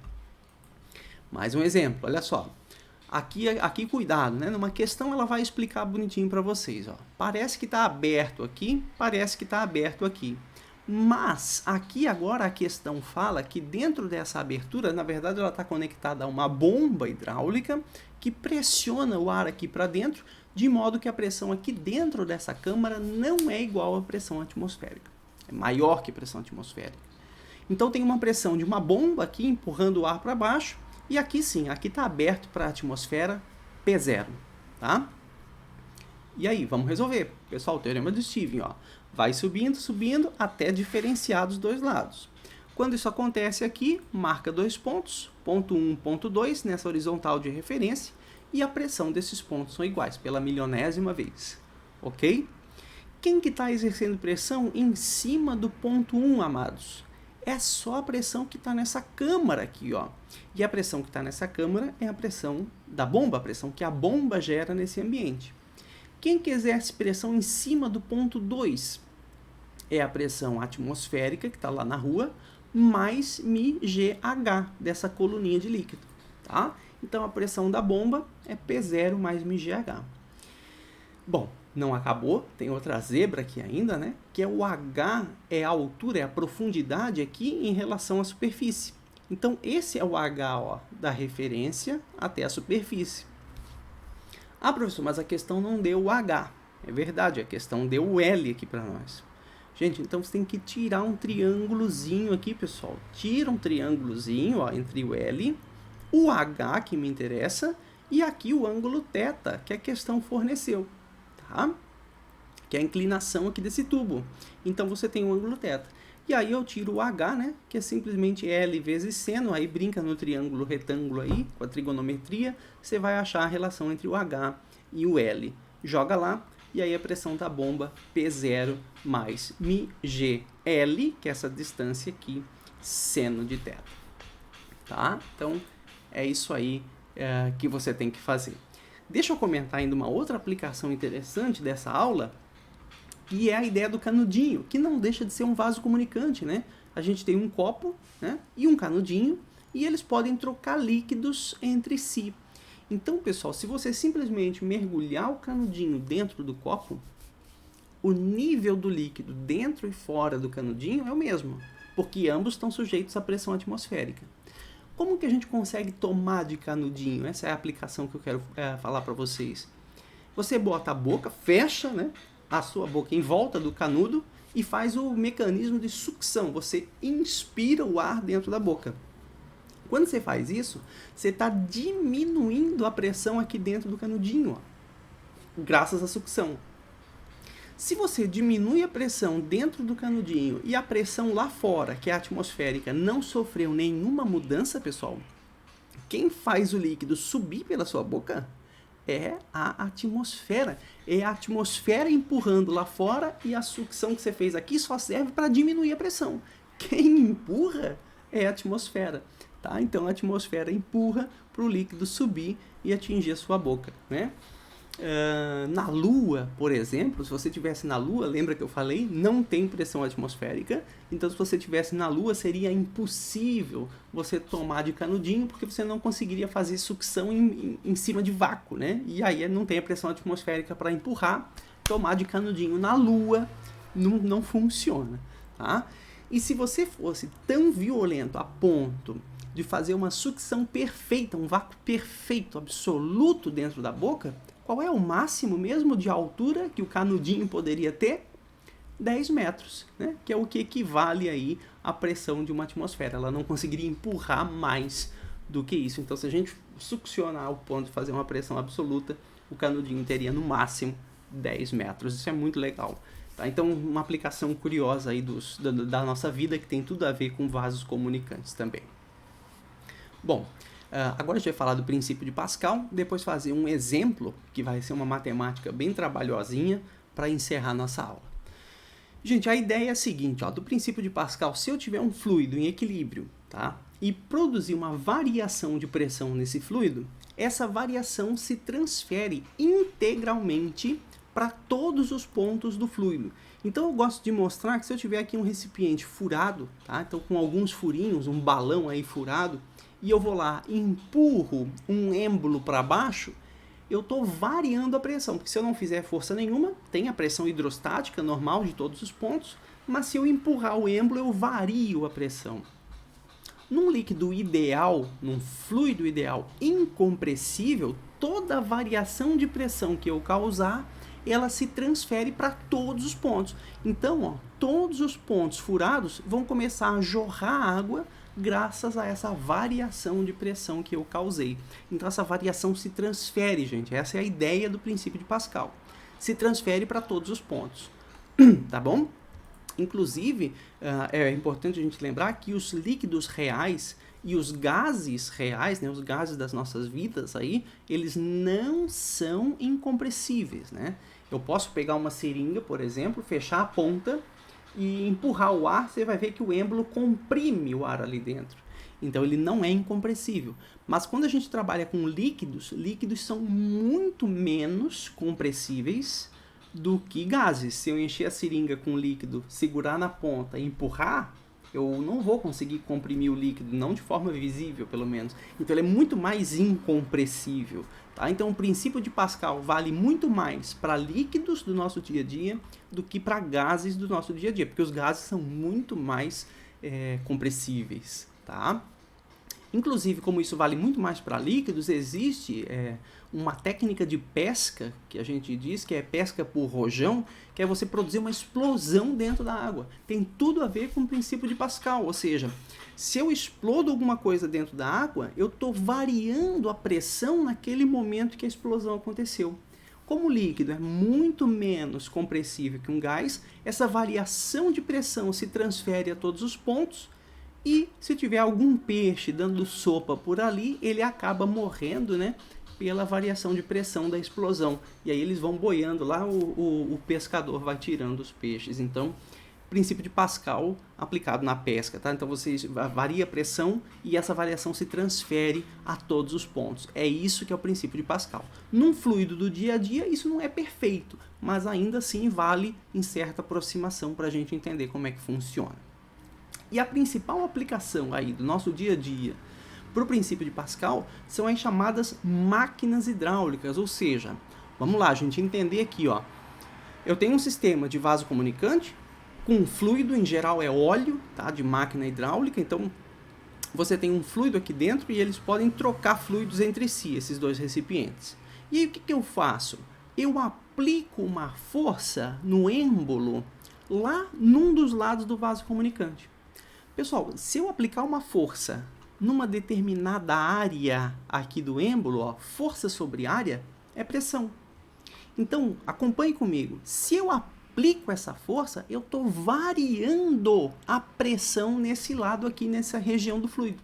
Mais um exemplo, olha só. Aqui cuidado, né? Numa questão ela vai explicar bonitinho para vocês, ó. Parece que está aberto aqui, parece que está aberto aqui. Mas aqui agora a questão fala que dentro dessa abertura, na verdade ela está conectada a uma bomba hidráulica que pressiona o ar aqui para dentro, de modo que a pressão aqui dentro dessa câmara não é igual à pressão atmosférica. É maior que a pressão atmosférica. Então tem uma pressão de uma bomba aqui empurrando o ar para baixo, e aqui sim, aqui está aberto para a atmosfera P0, tá? E aí, vamos resolver. Pessoal, o teorema de Stevens, ó, vai subindo, subindo, até diferenciar dos dois lados. Quando isso acontece aqui, marca 2 pontos, ponto 1, ponto 2, nessa horizontal de referência, e a pressão desses pontos são iguais, pela milionésima vez, ok? Quem que está exercendo pressão em cima do ponto 1, amados? É só a pressão que está nessa câmara aqui, ó. E a pressão que está nessa câmara é a pressão da bomba, a pressão que a bomba gera nesse ambiente. Quem que exerce pressão em cima do ponto 2? É a pressão atmosférica, que está lá na rua, mais μgh, dessa coluninha de líquido, tá? Então, a pressão da bomba é P0 mais μgh. Bom, não acabou, tem outra zebra aqui ainda, né? Que é o H, é a altura, é a profundidade aqui em relação à superfície. Então, esse é o H, ó, da referência até a superfície. Ah, professor, mas a questão não deu o H. É verdade, a questão deu o L aqui para nós. Gente, então você tem que tirar um triângulozinho aqui, pessoal. Tira um triângulozinho, ó, entre o L, o H, que me interessa, e aqui o ângulo θ, que a questão forneceu. Tá? Que é a inclinação aqui desse tubo. Então, você tem o ângulo θ. E aí eu tiro o H, né? Que é simplesmente L vezes seno. Aí brinca no triângulo retângulo aí, com a trigonometria. Você vai achar a relação entre o H e o L. Joga lá. E aí a pressão da bomba, P0 mais μgL, que é essa distância aqui, seno de θ. Tá? Então, é isso aí que você tem que fazer. Deixa eu comentar ainda uma outra aplicação interessante dessa aula, que é a ideia do canudinho, que não deixa de ser um vaso comunicante, né? A gente tem um copo, né, e um canudinho, e eles podem trocar líquidos entre si. Então, pessoal, se você simplesmente mergulhar o canudinho dentro do copo, o nível do líquido dentro e fora do canudinho é o mesmo, porque ambos estão sujeitos à pressão atmosférica. Como que a gente consegue tomar de canudinho? Essa é a aplicação que eu quero falar para vocês. Você bota a boca, fecha, né, a sua boca em volta do canudo e faz o mecanismo de sucção. Você inspira o ar dentro da boca. Quando você faz isso, você está diminuindo a pressão aqui dentro do canudinho, ó, graças à sucção. Se você diminui a pressão dentro do canudinho e a pressão lá fora, que é a atmosférica, não sofreu nenhuma mudança, pessoal, quem faz o líquido subir pela sua boca é a atmosfera. É a atmosfera empurrando lá fora e a sucção que você fez aqui só serve para diminuir a pressão. Quem empurra é a atmosfera. Tá? Então, a atmosfera empurra para o líquido subir e atingir a sua boca, né? Na Lua, por exemplo, se você estivesse na Lua, lembra que eu falei? Não tem pressão atmosférica. Então, se você estivesse na Lua, seria impossível você tomar de canudinho, porque você não conseguiria fazer sucção em cima de vácuo, né? E aí não tem a pressão atmosférica para empurrar. Tomar de canudinho na Lua não funciona, tá? E se você fosse tão violento a ponto de fazer uma sucção perfeita, um vácuo perfeito, absoluto dentro da boca, qual é o máximo mesmo de altura que o canudinho poderia ter? 10 metros, né? Que é o que equivale aí à pressão de uma atmosfera. Ela não conseguiria empurrar mais do que isso. Então, se a gente succionar ao ponto de fazer uma pressão absoluta, o canudinho teria no máximo 10 metros. Isso é muito legal. Tá? Então, uma aplicação curiosa aí da nossa vida que tem tudo a ver com vasos comunicantes também. Bom, agora a gente vai falar do princípio de Pascal, depois fazer um exemplo, que vai ser uma matemática bem trabalhosinha, para encerrar nossa aula. Gente, a ideia é a seguinte, ó, do princípio de Pascal, se eu tiver um fluido em equilíbrio, tá, e produzir uma variação de pressão nesse fluido, essa variação se transfere integralmente para todos os pontos do fluido. Então eu gosto de mostrar que se eu tiver aqui um recipiente furado, tá, então com alguns furinhos, um balão aí furado, e eu vou lá e empurro um êmbolo para baixo, eu estou variando a pressão, porque se eu não fizer força nenhuma, tem a pressão hidrostática normal de todos os pontos, mas se eu empurrar o êmbolo, eu vario a pressão. Num líquido ideal, num fluido ideal incompressível, toda variação de pressão que eu causar, ela se transfere para todos os pontos. Então, ó, todos os pontos furados vão começar a jorrar água graças a essa variação de pressão que eu causei. Então, essa variação se transfere, gente. Essa é a ideia do princípio de Pascal. Se transfere para todos os pontos. Tá bom? Inclusive, é importante a gente lembrar que os líquidos reais e os gases reais, né, os gases das nossas vidas aí, eles não são incompressíveis, né? Eu posso pegar uma seringa, por exemplo, fechar a ponta e empurrar o ar, você vai ver que o êmbolo comprime o ar ali dentro. Então ele não é incompressível. Mas quando a gente trabalha com líquidos, líquidos são muito menos compressíveis do que gases. Se eu encher a seringa com líquido, segurar na ponta e empurrar, eu não vou conseguir comprimir o líquido, não de forma visível, pelo menos. Então ele é muito mais incompressível. Tá? Então o princípio de Pascal vale muito mais para líquidos do nosso dia a dia do que para gases do nosso dia a dia, porque os gases são muito mais compressíveis. Tá? Inclusive, como isso vale muito mais para líquidos, existe uma técnica de pesca, que a gente diz que é pesca por rojão, que é você produzir uma explosão dentro da água. Tem tudo a ver com o princípio de Pascal, ou seja, se eu explodo alguma coisa dentro da água, eu estou variando a pressão naquele momento que a explosão aconteceu. Como o líquido é muito menos compressível que um gás, essa variação de pressão se transfere a todos os pontos. E se tiver algum peixe dando sopa por ali, ele acaba morrendo, né, pela variação de pressão da explosão. E aí eles vão boiando lá, o pescador vai tirando os peixes. Então, princípio de Pascal aplicado na pesca, tá? Então você varia a pressão e essa variação se transfere a todos os pontos. É isso que é o princípio de Pascal. Num fluido do dia a dia, isso não é perfeito, mas ainda assim vale em certa aproximação para a gente entender como é que funciona. E a principal aplicação aí do nosso dia a dia para o princípio de Pascal são as chamadas máquinas hidráulicas, ou seja, vamos lá, a gente entender aqui, ó. Eu tenho um sistema de vaso comunicante com fluido, em geral é óleo, tá, de máquina hidráulica, então você tem um fluido aqui dentro e eles podem trocar fluidos entre si, esses dois recipientes. E aí o que eu faço? Eu aplico uma força no êmbolo lá num dos lados do vaso comunicante. Pessoal, se eu aplicar uma força numa determinada área aqui do êmbolo, ó, força sobre área é pressão. Então, acompanhe comigo. Se eu aplico essa força, eu estou variando a pressão nesse lado aqui, nessa região do fluido.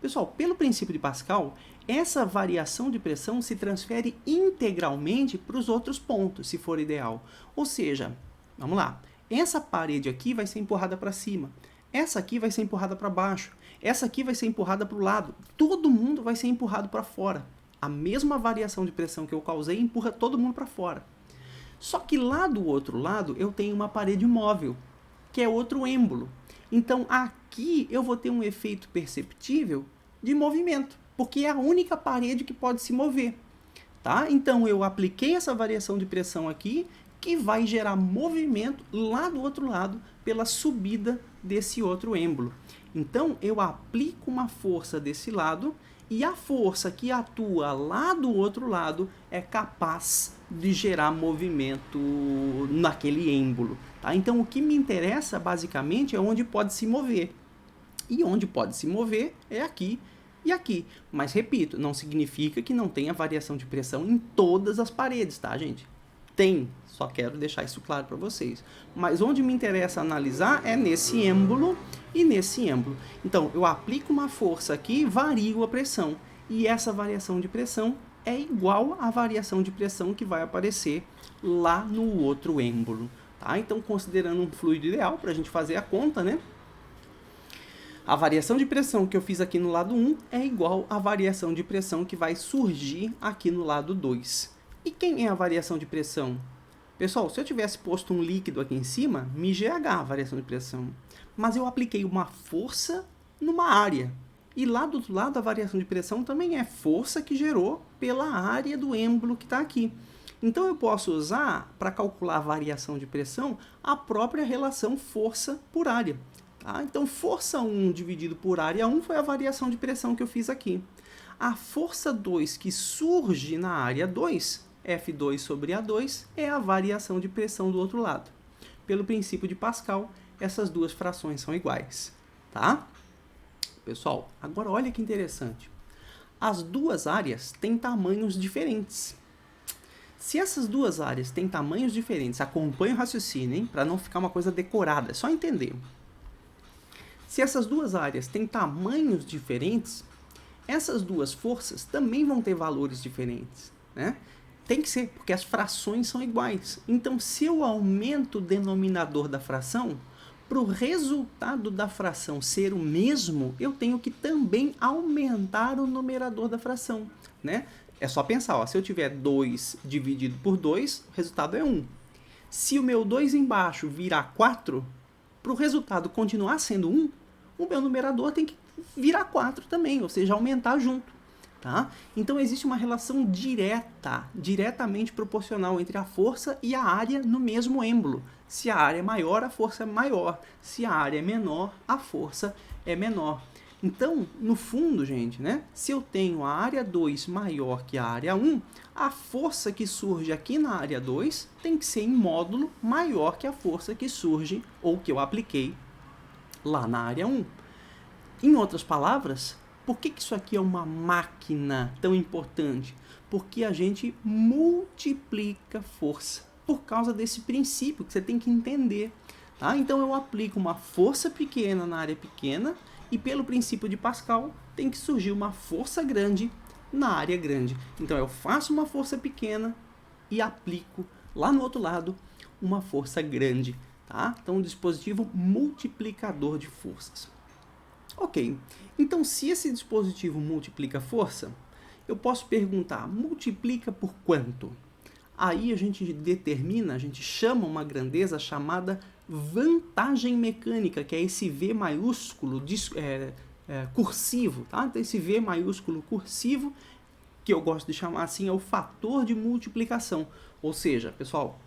Pessoal, pelo princípio de Pascal, essa variação de pressão se transfere integralmente para os outros pontos, se for ideal. Ou seja, vamos lá, essa parede aqui vai ser empurrada para cima. Essa aqui vai ser empurrada para baixo. Essa aqui vai ser empurrada para o lado. Todo mundo vai ser empurrado para fora. A mesma variação de pressão que eu causei empurra todo mundo para fora. Só que lá do outro lado eu tenho uma parede móvel, que é outro êmbolo. Então aqui eu vou ter um efeito perceptível de movimento, porque é a única parede que pode se mover. Tá? Então eu apliquei essa variação de pressão aqui, que vai gerar movimento lá do outro lado pela subida desse outro êmbolo. Então, eu aplico uma força desse lado e a força que atua lá do outro lado é capaz de gerar movimento naquele êmbolo. Tá? Então, o que me interessa basicamente é onde pode se mover. E onde pode se mover é aqui e aqui. Mas, repito, não significa que não tenha variação de pressão em todas as paredes, tá, gente? Tem, só quero deixar isso claro para vocês. Mas onde me interessa analisar é nesse êmbolo e nesse êmbolo. Então, eu aplico uma força aqui, vario a pressão. E essa variação de pressão é igual à variação de pressão que vai aparecer lá no outro êmbolo. Tá? Então, considerando um fluido ideal, para a gente fazer a conta, né? A variação de pressão que eu fiz aqui no lado 1 é igual à variação de pressão que vai surgir aqui no lado 2. E quem é a variação de pressão? Pessoal, se eu tivesse posto um líquido aqui em cima, MGH, a variação de pressão. Mas eu apliquei uma força numa área. E lá do outro lado, a variação de pressão também é força que gerou pela área do êmbolo que está aqui. Então, eu posso usar, para calcular a variação de pressão, a própria relação força por área. Tá? Então, força 1 dividido por área 1 foi a variação de pressão que eu fiz aqui. A força 2 que surge na área 2, F2 sobre A2, é a variação de pressão do outro lado. Pelo princípio de Pascal, essas duas frações são iguais. Tá? Pessoal, agora olha que interessante. As duas áreas têm tamanhos diferentes. Se essas duas áreas têm tamanhos diferentes, acompanhe o raciocínio, hein? Para não ficar uma coisa decorada, é só entender. Se essas duas áreas têm tamanhos diferentes, essas duas forças também vão ter valores diferentes, né? Tem que ser, porque as frações são iguais. Então, se eu aumento o denominador da fração, para o resultado da fração ser o mesmo, eu tenho que também aumentar o numerador da fração, né? É só pensar, ó, se eu tiver 2 dividido por 2, o resultado é 1. Se o meu 2 embaixo virar 4, para o resultado continuar sendo 1, o meu numerador tem que virar 4 também, ou seja, aumentar junto. Tá? Então, existe uma relação diretamente proporcional entre a força e a área no mesmo êmbolo. Se a área é maior, a força é maior. Se a área é menor, a força é menor. Então, no fundo, gente, né, se eu tenho a área 2 maior que a área 1, a força que surge aqui na área 2 tem que ser em módulo maior que a força que surge ou que eu apliquei lá na área 1. Em outras palavras, por que isso aqui é uma máquina tão importante? Porque a gente multiplica força por causa desse princípio que você tem que entender. Tá? Então, eu aplico uma força pequena na área pequena e, pelo princípio de Pascal, tem que surgir uma força grande na área grande. Então, eu faço uma força pequena e aplico lá no outro lado uma força grande. Tá? Então, um dispositivo multiplicador de forças. Ok, então se esse dispositivo multiplica força, eu posso perguntar, multiplica por quanto? Aí a gente determina, a gente chama uma grandeza chamada vantagem mecânica, que é esse V maiúsculo cursivo, tá? Então esse V maiúsculo cursivo, que eu gosto de chamar assim, é o fator de multiplicação. Ou seja, pessoal,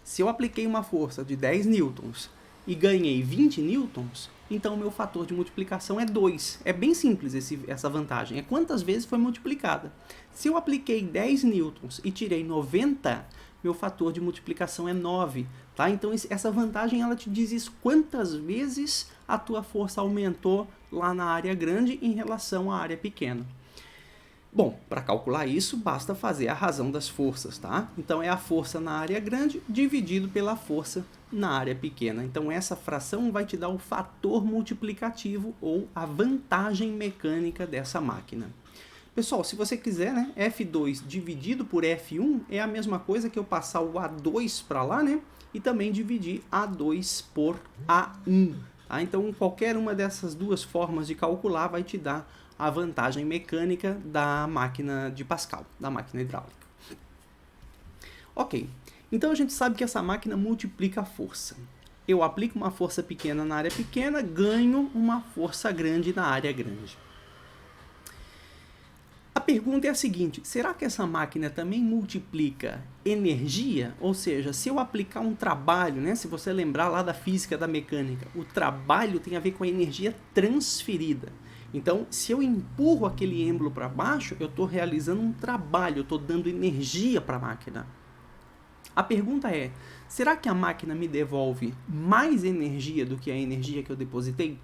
se eu apliquei uma força de 10 newtons e ganhei 20 newtons, então o meu fator de multiplicação é 2. É bem simples essa vantagem, é quantas vezes foi multiplicada. Se eu apliquei 10 newtons e tirei 90, meu fator de multiplicação é 9. Tá? Então essa vantagem ela te diz isso, quantas vezes a tua força aumentou lá na área grande em relação à área pequena. Bom, para calcular isso, basta fazer a razão das forças, tá? Então, é a força na área grande dividido pela força na área pequena. Então, essa fração vai te dar o fator multiplicativo ou a vantagem mecânica dessa máquina. Pessoal, se você quiser, né, F2 dividido por F1 é a mesma coisa que eu passar o A2 para lá, né? E também dividir A2 por A1. Tá? Então, qualquer uma dessas duas formas de calcular vai te dar a vantagem mecânica da máquina de Pascal, da máquina hidráulica. Ok, então a gente sabe que essa máquina multiplica a força. Eu aplico uma força pequena na área pequena, ganho uma força grande na área grande. A pergunta é a seguinte, será que essa máquina também multiplica energia? Ou seja, se eu aplicar um trabalho, né, se você lembrar lá da física da mecânica, o trabalho tem a ver com a energia transferida. Então, se eu empurro aquele êmbolo para baixo, eu estou realizando um trabalho, eu estou dando energia para a máquina. A pergunta é, será que a máquina me devolve mais energia do que a energia que eu depositei?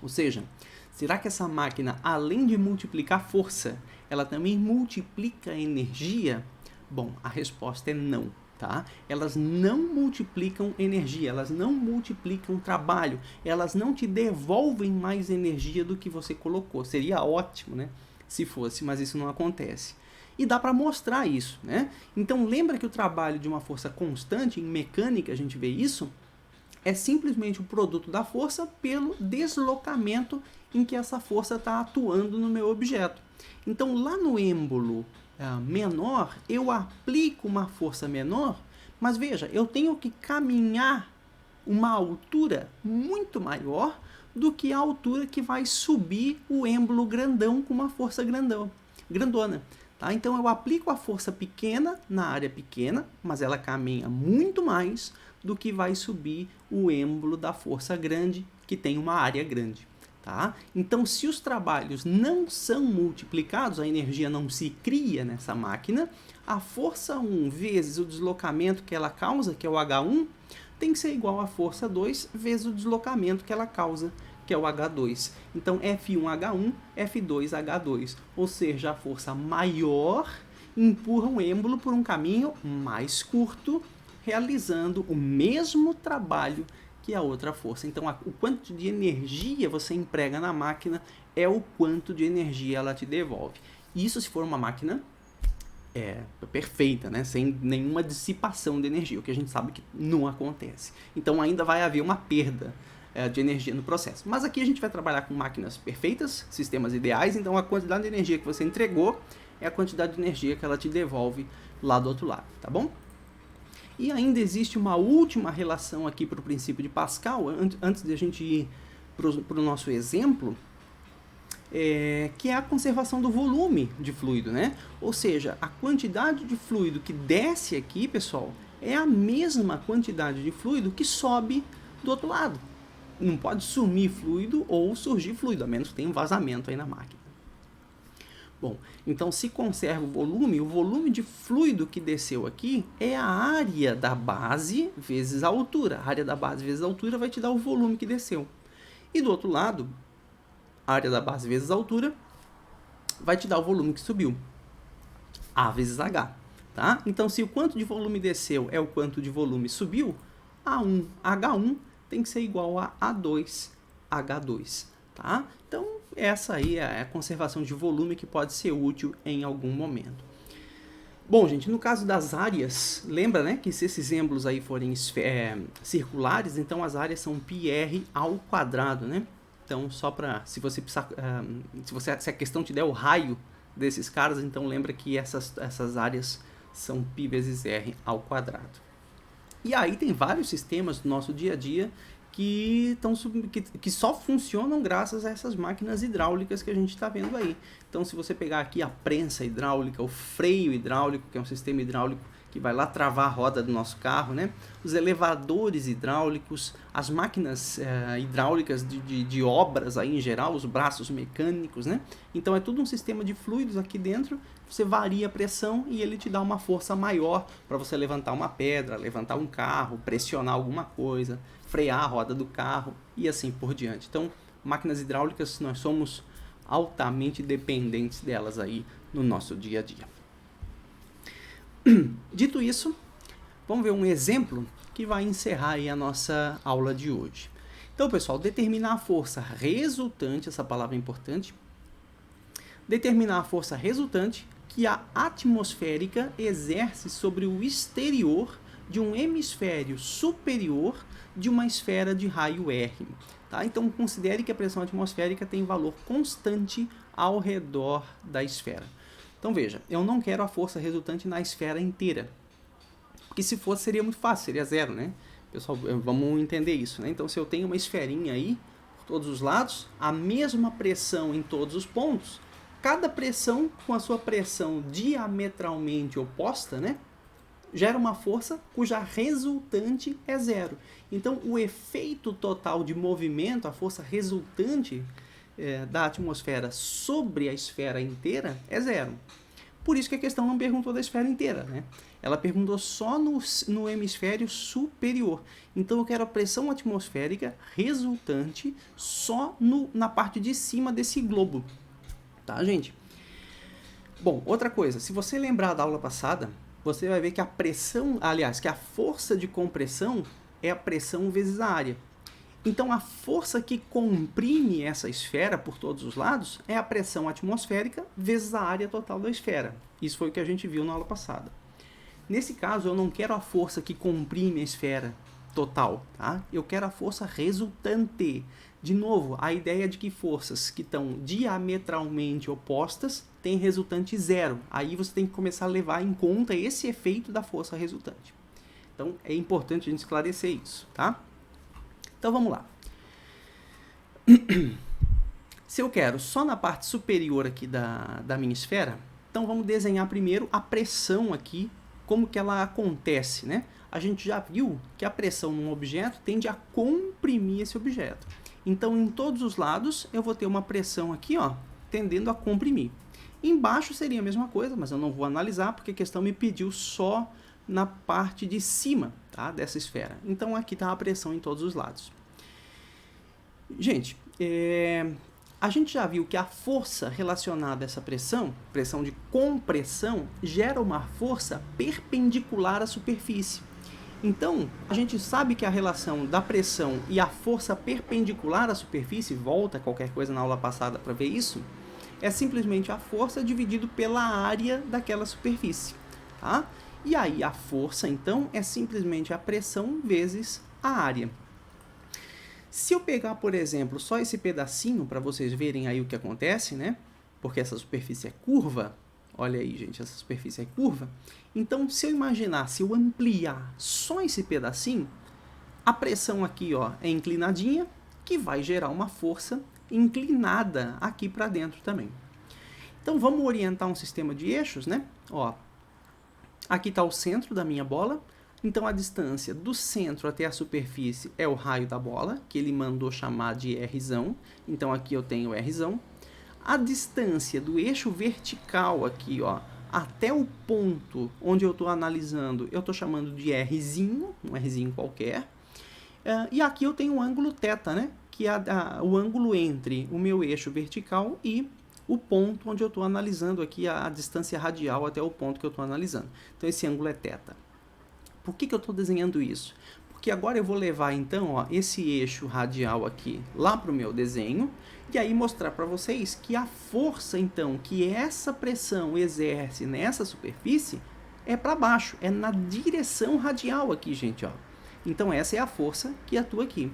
Ou seja, será que essa máquina, além de multiplicar força, ela também multiplica energia? Bom, a resposta é não. Tá? Elas não multiplicam energia, elas não multiplicam trabalho, elas não te devolvem mais energia do que você colocou. Seria ótimo, né? Se fosse, mas isso não acontece. E dá para mostrar isso, né? Então lembra que o trabalho de uma força constante, em mecânica a gente vê isso, é simplesmente o produto da força pelo deslocamento em que essa força está atuando no meu objeto. Então lá no êmbolo menor, eu aplico uma força menor, mas veja, eu tenho que caminhar uma altura muito maior do que a altura que vai subir o êmbolo grandão com uma força grandona. Tá? Então eu aplico a força pequena na área pequena, mas ela caminha muito mais do que vai subir o êmbolo da força grande, que tem uma área grande. Tá? Então, se os trabalhos não são multiplicados, a energia não se cria nessa máquina, a força 1 vezes o deslocamento que ela causa, que é o H1, tem que ser igual à força 2 vezes o deslocamento que ela causa, que é o H2. Então, F1H1, F2H2. Ou seja, a força maior empurra o êmbolo por um caminho mais curto, realizando o mesmo trabalho que a outra força. Então, o quanto de energia você emprega na máquina é o quanto de energia ela te devolve. Isso se for uma máquina perfeita, né? Sem nenhuma dissipação de energia, o que a gente sabe que não acontece. Então, ainda vai haver uma perda de energia no processo. Mas aqui a gente vai trabalhar com máquinas perfeitas, sistemas ideais, então a quantidade de energia que você entregou é a quantidade de energia que ela te devolve lá do outro lado, tá bom? E ainda existe uma última relação aqui para o princípio de Pascal, antes de a gente ir para o nosso exemplo, que é a conservação do volume de fluido, né? Ou seja, a quantidade de fluido que desce aqui, pessoal, é a mesma quantidade de fluido que sobe do outro lado. Não pode sumir fluido ou surgir fluido, a menos que tenha um vazamento aí na máquina. Bom, então se conserva o volume de fluido que desceu aqui é a área da base vezes a altura. A área da base vezes a altura vai te dar o volume que desceu. E do outro lado, a área da base vezes a altura vai te dar o volume que subiu. A vezes H. Tá? Então, se o quanto de volume desceu é o quanto de volume subiu, A1, H1 tem que ser igual a A2, H2. Tá? Então, essa aí é a conservação de volume que pode ser útil em algum momento. Bom, gente, no caso das áreas, lembra, né, que se esses êmbolos aí forem circulares, então as áreas são πr ao quadrado, né? Então, só para, se você precisar, se a questão te der o raio desses caras, então lembra que essas áreas são π vezes r ao quadrado. E aí tem vários sistemas do nosso dia a dia que só funcionam graças a essas máquinas hidráulicas que a gente está vendo aí. Então, se você pegar aqui a prensa hidráulica, o freio hidráulico, que é um sistema hidráulico que vai lá travar a roda do nosso carro, né? Os elevadores hidráulicos, as máquinas hidráulicas de obras aí em geral, os braços mecânicos, né? Então, é tudo um sistema de fluidos aqui dentro. Você varia a pressão e ele te dá uma força maior para você levantar uma pedra, levantar um carro, pressionar alguma coisa, frear a roda do carro e assim por diante. Então, máquinas hidráulicas, nós somos altamente dependentes delas aí no nosso dia a dia. Dito isso, vamos ver um exemplo que vai encerrar aí a nossa aula de hoje. Então, pessoal, determinar a força resultante, essa palavra é importante, determinar a força resultante que a atmosférica exerce sobre o exterior de um hemisfério superior de uma esfera de raio R. Tá? Então, considere que a pressão atmosférica tem valor constante ao redor da esfera. Então, veja, eu não quero a força resultante na esfera inteira, porque se fosse seria muito fácil, seria zero, né? Pessoal, vamos entender isso, né? Então, se eu tenho uma esferinha aí, por todos os lados, a mesma pressão em todos os pontos, cada pressão com a sua pressão diametralmente oposta, né? Gera uma força cuja resultante é zero. Então, o efeito total de movimento, a força resultante da atmosfera sobre a esfera inteira é zero. Por isso que a questão não perguntou da esfera inteira, né? Ela perguntou só no hemisfério superior. Então, eu quero a pressão atmosférica resultante só na parte de cima desse globo. Tá, gente? Bom, outra coisa. Se você lembrar da aula passada, você vai ver que a pressão, aliás, que a força de compressão é a pressão vezes a área. Então, a força que comprime essa esfera por todos os lados é a pressão atmosférica vezes a área total da esfera. Isso foi o que a gente viu na aula passada. Nesse caso, eu não quero a força que comprime a esfera total, tá? Eu quero a força resultante. De novo, a ideia de que forças que estão diametralmente opostas têm resultante zero. Aí você tem que começar a levar em conta esse efeito da força resultante. Então, é importante a gente esclarecer isso, tá? Então, vamos lá. Se eu quero só na parte superior aqui da minha esfera, então vamos desenhar primeiro a pressão aqui, como que ela acontece, né? A gente já viu que a pressão num objeto tende a comprimir esse objeto. Então, em todos os lados, eu vou ter uma pressão aqui, ó, tendendo a comprimir. Embaixo seria a mesma coisa, mas eu não vou analisar, porque a questão me pediu só na parte de cima, tá, dessa esfera. Então, aqui está a pressão em todos os lados. Gente, a gente já viu que a força relacionada a essa pressão, pressão de compressão, gera uma força perpendicular à superfície. Então, a gente sabe que a relação da pressão e a força perpendicular à superfície, volta qualquer coisa na aula passada para ver isso, é simplesmente a força dividido pela área daquela superfície, tá? E aí a força, então, é simplesmente a pressão vezes a área. Se eu pegar, por exemplo, só esse pedacinho, para vocês verem aí o que acontece, né? Porque essa superfície é curva, olha aí, gente, essa superfície é curva. Então, se eu imaginar, se eu ampliar só esse pedacinho, a pressão aqui, ó, é inclinadinha, que vai gerar uma força inclinada aqui para dentro também. Então, vamos orientar um sistema de eixos, né? Ó, aqui está o centro da minha bola. Então, a distância do centro até a superfície é o raio da bola, que ele mandou chamar de Rzão. Então, aqui eu tenho Rzão. A distância do eixo vertical aqui, ó, até o ponto onde eu estou analisando, eu estou chamando de Rzinho, um Rzinho qualquer. E aqui eu tenho o ângulo θ, né? Que é o ângulo entre o meu eixo vertical e o ponto onde eu estou analisando aqui a distância radial até o ponto que eu estou analisando. Então, esse ângulo é θ. Por que eu estou desenhando isso? Porque agora eu vou levar, então, ó, esse eixo radial aqui lá para o meu desenho e aí mostrar para vocês que a força, então, que essa pressão exerce nessa superfície é para baixo, é na direção radial aqui, gente, ó. Então, essa é a força que atua aqui.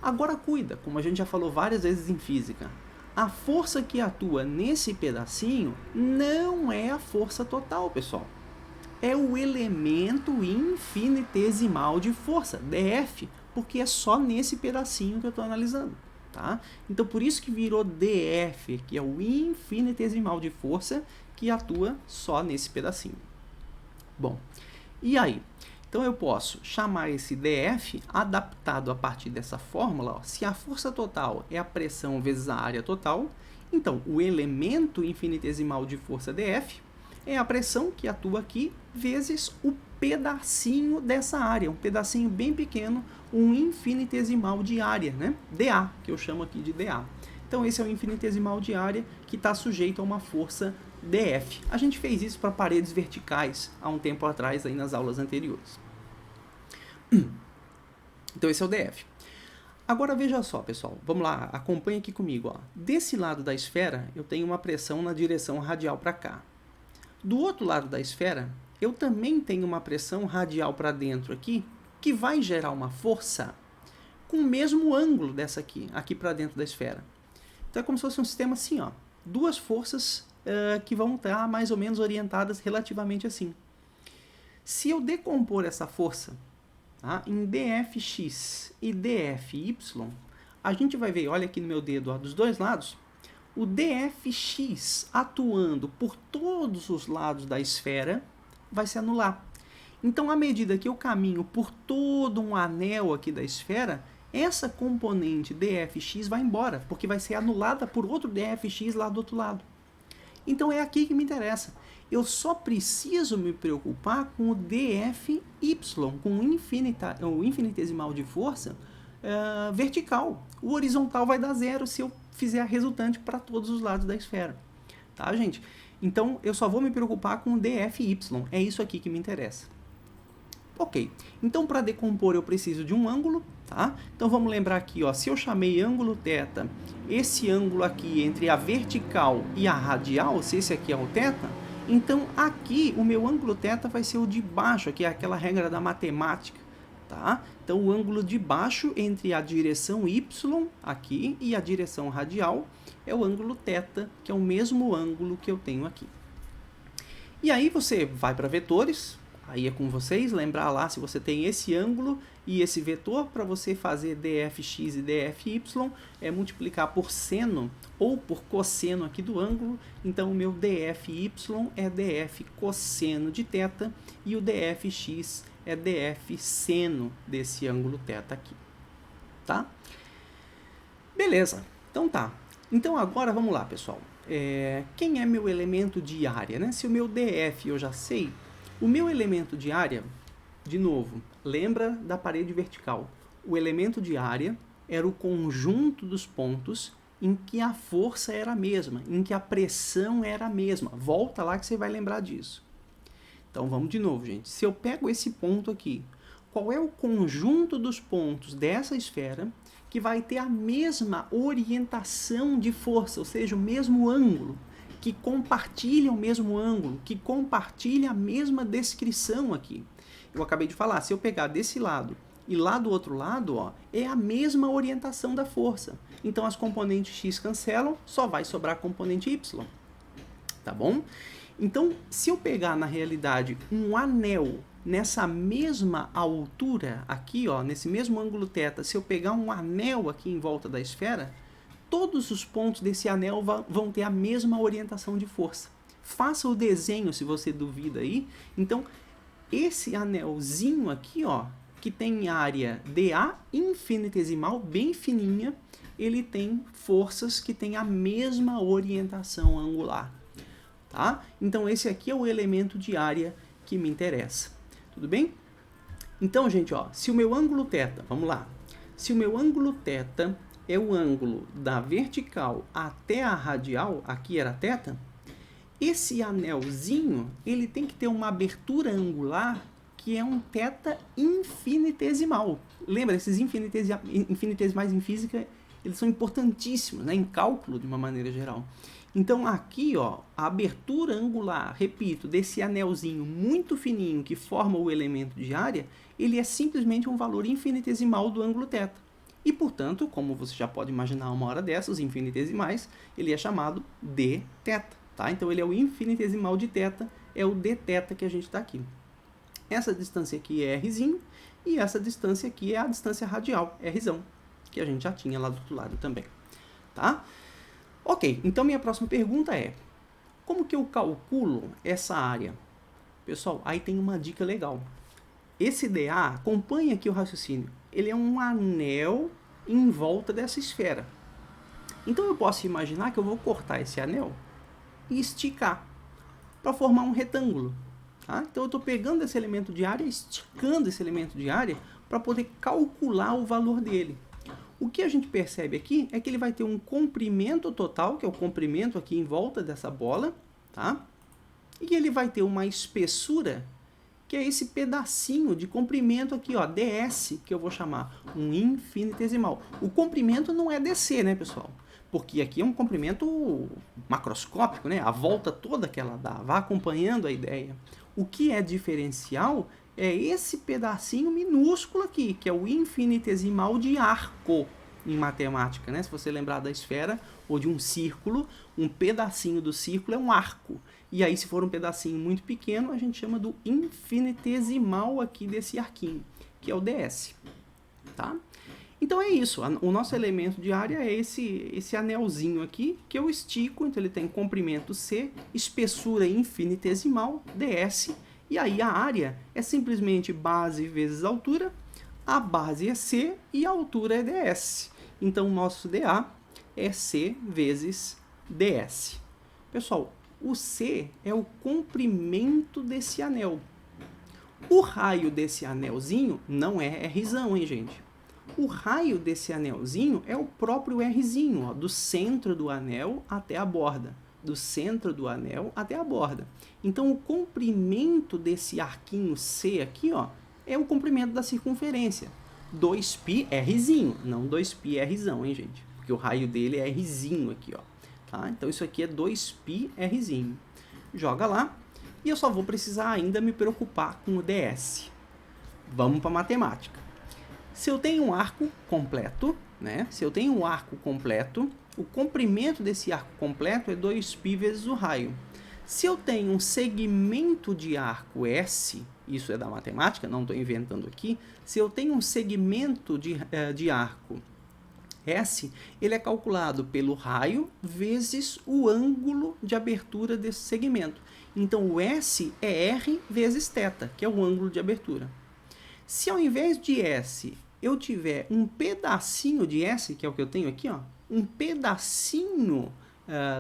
Agora, cuida, como a gente já falou várias vezes em física, a força que atua nesse pedacinho não é a força total, pessoal. É o elemento infinitesimal de força, dF, porque é só nesse pedacinho que eu estou analisando, tá? Então, por isso que virou dF, que é o infinitesimal de força que atua só nesse pedacinho. Bom, e aí? Então, eu posso chamar esse dF adaptado a partir dessa fórmula. Ó, se a força total é a pressão vezes a área total, então, o elemento infinitesimal de força dF é a pressão que atua aqui vezes o pedacinho dessa área, um pedacinho bem pequeno, um infinitesimal de área, né? dA, que eu chamo aqui de dA. Então, esse é o infinitesimal de área que está sujeito a uma força dF. A gente fez isso para paredes verticais há um tempo atrás, aí nas aulas anteriores. Então, esse é o dF. Agora, veja só, pessoal. Vamos lá, acompanhe aqui comigo. Ó. Desse lado da esfera, eu tenho uma pressão na direção radial para cá. Do outro lado da esfera, eu também tenho uma pressão radial para dentro aqui, que vai gerar uma força com o mesmo ângulo dessa aqui para dentro da esfera. Então, é como se fosse um sistema assim, ó. Duas forças que vão estar mais ou menos orientadas relativamente assim. Se eu decompor essa força, tá, em dFx e dFy, a gente vai ver, olha aqui no meu dedo, ó, dos dois lados, o dFx atuando por todos os lados da esfera vai se anular. Então, à medida que eu caminho por todo um anel aqui da esfera, essa componente dFx vai embora, porque vai ser anulada por outro dFx lá do outro lado. Então, é aqui que me interessa. Eu só preciso me preocupar com o dFy, com o infinitesimal de força vertical. O horizontal vai dar zero se eu fizer a resultante para todos os lados da esfera. Tá, gente? Então, eu só vou me preocupar com o dFy. É isso aqui que me interessa. Ok. Então, para decompor, eu preciso de um ângulo, tá? Então, vamos lembrar aqui, ó, se eu chamei ângulo θ, esse ângulo aqui entre a vertical e a radial, se esse aqui é o θ, então, aqui, o meu ângulo θ vai ser o de baixo, que é aquela regra da matemática, tá? Então, o ângulo de baixo entre a direção y aqui e a direção radial é o ângulo θ, que é o mesmo ângulo que eu tenho aqui. E aí, você vai para vetores, Aí é com vocês, lembrar lá se você tem esse ângulo e esse vetor, para você fazer dfx e dfy, é multiplicar por seno ou por cosseno aqui do ângulo. Então o meu dfy é df cosseno de θ e o dfx é df seno desse ângulo θ aqui, tá? Beleza, então tá. Então agora vamos lá, pessoal. Quem é meu elemento de área, né? Se o meu df eu já sei, o meu elemento de área, de novo, lembra da parede vertical. O elemento de área era o conjunto dos pontos em que a força era a mesma, em que a pressão era a mesma. Volta lá que você vai lembrar disso. Então vamos de novo, gente. Se eu pego esse ponto aqui, qual é o conjunto dos pontos dessa esfera que vai ter a mesma orientação de força, ou seja, o mesmo ângulo, que compartilha o mesmo ângulo, que compartilha a mesma descrição aqui? Eu acabei de falar, se eu pegar desse lado e lá do outro lado, ó, é a mesma orientação da força. Então as componentes x cancelam, só vai sobrar a componente y. Tá bom? Então, se eu pegar na realidade um anel nessa mesma altura aqui, ó, nesse mesmo ângulo θ, se eu pegar um anel aqui em volta da esfera, todos os pontos desse anel vão ter a mesma orientação de força. Faça o desenho se você duvida aí. Então, esse anelzinho aqui, ó, que tem área dA infinitesimal, bem fininha, ele tem forças que têm a mesma orientação angular. Tá? Então, esse aqui é o elemento de área que me interessa. Tudo bem? Então, gente, ó, se o meu ângulo θ, vamos lá, se o meu ângulo θ é o ângulo da vertical até a radial, aqui era θ, esse anelzinho, ele tem que ter uma abertura angular que é um θ infinitesimal. Lembra, esses infinitesimais em física, eles são importantíssimos, né, em cálculo de uma maneira geral. Então aqui, ó, a abertura angular, repito, desse anelzinho muito fininho que forma o elemento de área, ele é simplesmente um valor infinitesimal do ângulo θ. E, portanto, como você já pode imaginar uma hora dessas, os infinitesimais, ele é chamado dθ. Tá? Então ele é o infinitesimal de θ, é o dθ que a gente está aqui. Essa distância aqui é rzinho, e essa distância aqui é a distância radial, rzão, que a gente já tinha lá do outro lado também. Tá? Ok, então minha próxima pergunta é, como que eu calculo essa área? Pessoal, aí tem uma dica legal. Esse dA, acompanhe aqui o raciocínio, ele é um anel em volta dessa esfera. Então eu posso imaginar que eu vou cortar esse anel e esticar para formar um retângulo. Tá? Então eu estou pegando esse elemento de área, esticando esse elemento de área para poder calcular o valor dele. O que a gente percebe aqui é que ele vai ter um comprimento total, que é o comprimento aqui em volta dessa bola, tá? E ele vai ter uma espessura, que é esse pedacinho de comprimento aqui, ó, ds, que eu vou chamar um infinitesimal. O comprimento não é dc, né, pessoal? Porque aqui é um comprimento macroscópico, né? A volta toda que ela dá, vá acompanhando a ideia. O que é diferencial é esse pedacinho minúsculo aqui, que é o infinitesimal de arco em matemática, né? Se você lembrar da esfera ou de um círculo, um pedacinho do círculo é um arco. E aí, se for um pedacinho muito pequeno, a gente chama do infinitesimal aqui desse arquinho, que é o ds. Tá? Então é isso, o nosso elemento de área é esse anelzinho aqui, que eu estico, então ele tem comprimento c, espessura infinitesimal, ds, e aí a área é simplesmente base vezes altura, a base é c e a altura é ds. Então o nosso dA é c vezes ds. Pessoal, o c é o comprimento desse anel. O raio desse anelzinho não é rzão, hein, gente? O raio desse anelzinho é o próprio rzinho, ó, do centro do anel até a borda. Do centro do anel até a borda. Então, o comprimento desse arquinho C aqui, ó, é o comprimento da circunferência. 2π rzinho, não 2π rzão, hein, gente? Porque o raio dele é rzinho aqui, ó. Tá? Então, isso aqui é 2π rzinho. Joga lá. E eu só vou precisar ainda me preocupar com o ds. Vamos para a matemática. Se eu tenho um arco completo, né? Se eu tenho um arco completo, o comprimento desse arco completo é 2π vezes o raio. Se eu tenho um segmento de arco S, isso é da matemática, não estou inventando aqui, se eu tenho um segmento de arco S, ele é calculado pelo raio vezes o ângulo de abertura desse segmento. Então, o S é R vezes θ, que é o ângulo de abertura. Se ao invés de S, eu tiver um pedacinho de S, que é o que eu tenho aqui, ó, um pedacinho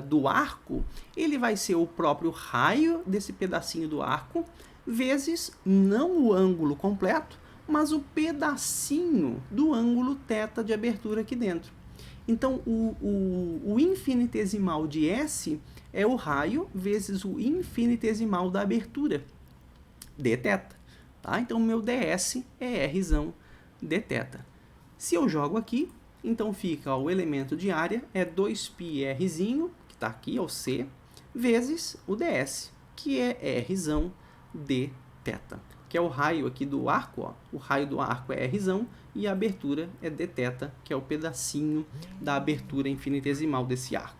do arco, ele vai ser o próprio raio desse pedacinho do arco, vezes não o ângulo completo, mas o pedacinho do ângulo θ de abertura aqui dentro. Então, o infinitesimal de S é o raio vezes o infinitesimal da abertura, dθ. Tá? Então, o meu ds é Rzão dθ. Se eu jogo aqui, então fica ó, o elemento de área é 2πrzinho, que está aqui, é o C, vezes o ds, que é Rzão dθ, que é o raio aqui do arco. Ó. O raio do arco é Rzão e a abertura é dθ, que é o pedacinho da abertura infinitesimal desse arco.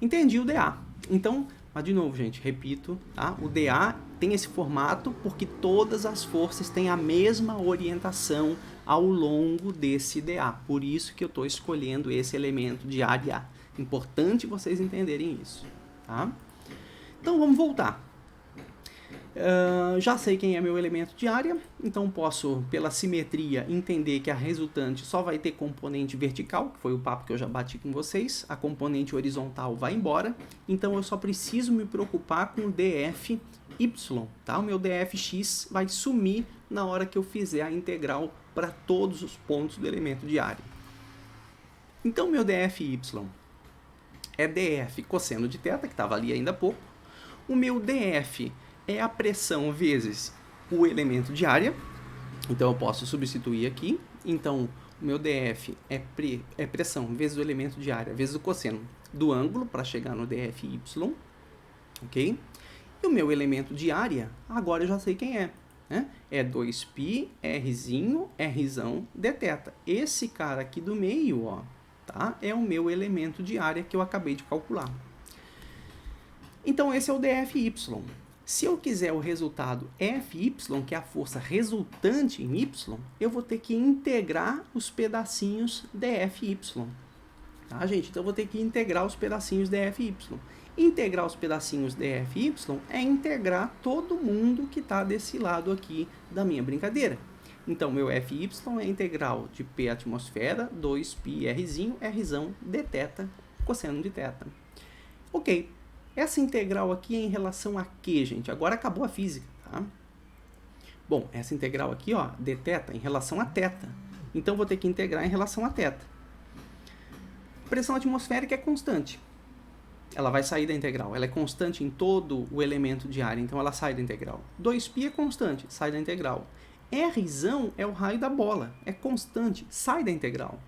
Entendi o dA. Então, mas de novo, gente, repito, tá? O dA tem esse formato porque todas as forças têm a mesma orientação ao longo desse dA. Por isso que eu estou escolhendo esse elemento de área. Importante vocês entenderem isso. Tá? Então, vamos voltar. Já sei quem é meu elemento de área, então posso, pela simetria, entender que a resultante só vai ter componente vertical, que foi o papo que eu já bati com vocês, a componente horizontal vai embora, então eu só preciso me preocupar com o dFy, tá? O meu dfx vai sumir na hora que eu fizer a integral para todos os pontos do elemento de área. Então, meu dFy é df cosseno de θ, que estava ali ainda há pouco, o meu df é a pressão vezes o elemento de área, então eu posso substituir aqui, então o meu dF é pressão vezes o elemento de área vezes o cosseno do ângulo para chegar no dFy, ok? E o meu elemento de área, agora eu já sei quem é, né? É 2π Rzinho, Rzão dθ. Esse cara aqui do meio, ó, tá? É o meu elemento de área que eu acabei de calcular. Então esse é o dFy. Se eu quiser o resultado Fy, que é a força resultante em y, eu vou ter que integrar os pedacinhos dFy. Tá, gente? Então, eu vou ter que integrar os pedacinhos dFy. Integrar os pedacinhos dFy é integrar todo mundo que está desse lado aqui da minha brincadeira. Então, meu Fy é a integral de P atmosfera, 2π Rzinho, Rzão dθ, cosseno de θ. Ok. Essa integral aqui é em relação a quê, gente? Agora acabou a física, tá? Bom, essa integral aqui, ó, dθ, em relação a θ. Então, eu vou ter que integrar em relação a θ. Pressão atmosférica é constante. Ela vai sair da integral. Ela é constante em todo o elemento de área, então ela sai da integral. 2π é constante, sai da integral. Rzão é o raio da bola, é constante, sai da integral.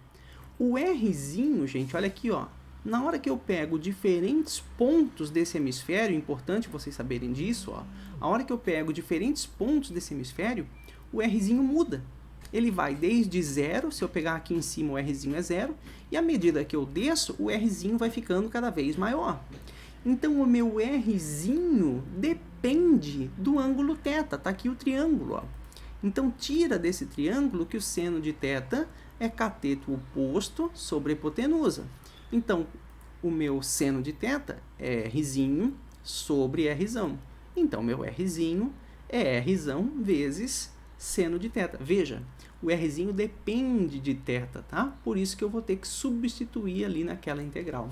O Rzinho, gente, olha aqui, ó. Na hora que eu pego diferentes pontos desse hemisfério, importante vocês saberem disso, ó, a hora que eu pego diferentes pontos desse hemisfério, o Rzinho muda. Ele vai desde 0, se eu pegar aqui em cima o Rzinho é 0, e à medida que eu desço, o Rzinho vai ficando cada vez maior. Então, o meu Rzinho depende do ângulo θ, tá aqui o triângulo, ó. Então, tira desse triângulo que o seno de θ é cateto oposto sobre a hipotenusa. Então, o meu seno de θ é Rzinho sobre Rzão. Então, meu Rzinho é Rzão vezes seno de θ. Veja, o Rzinho depende de θ, tá? Por isso que eu vou ter que substituir ali naquela integral.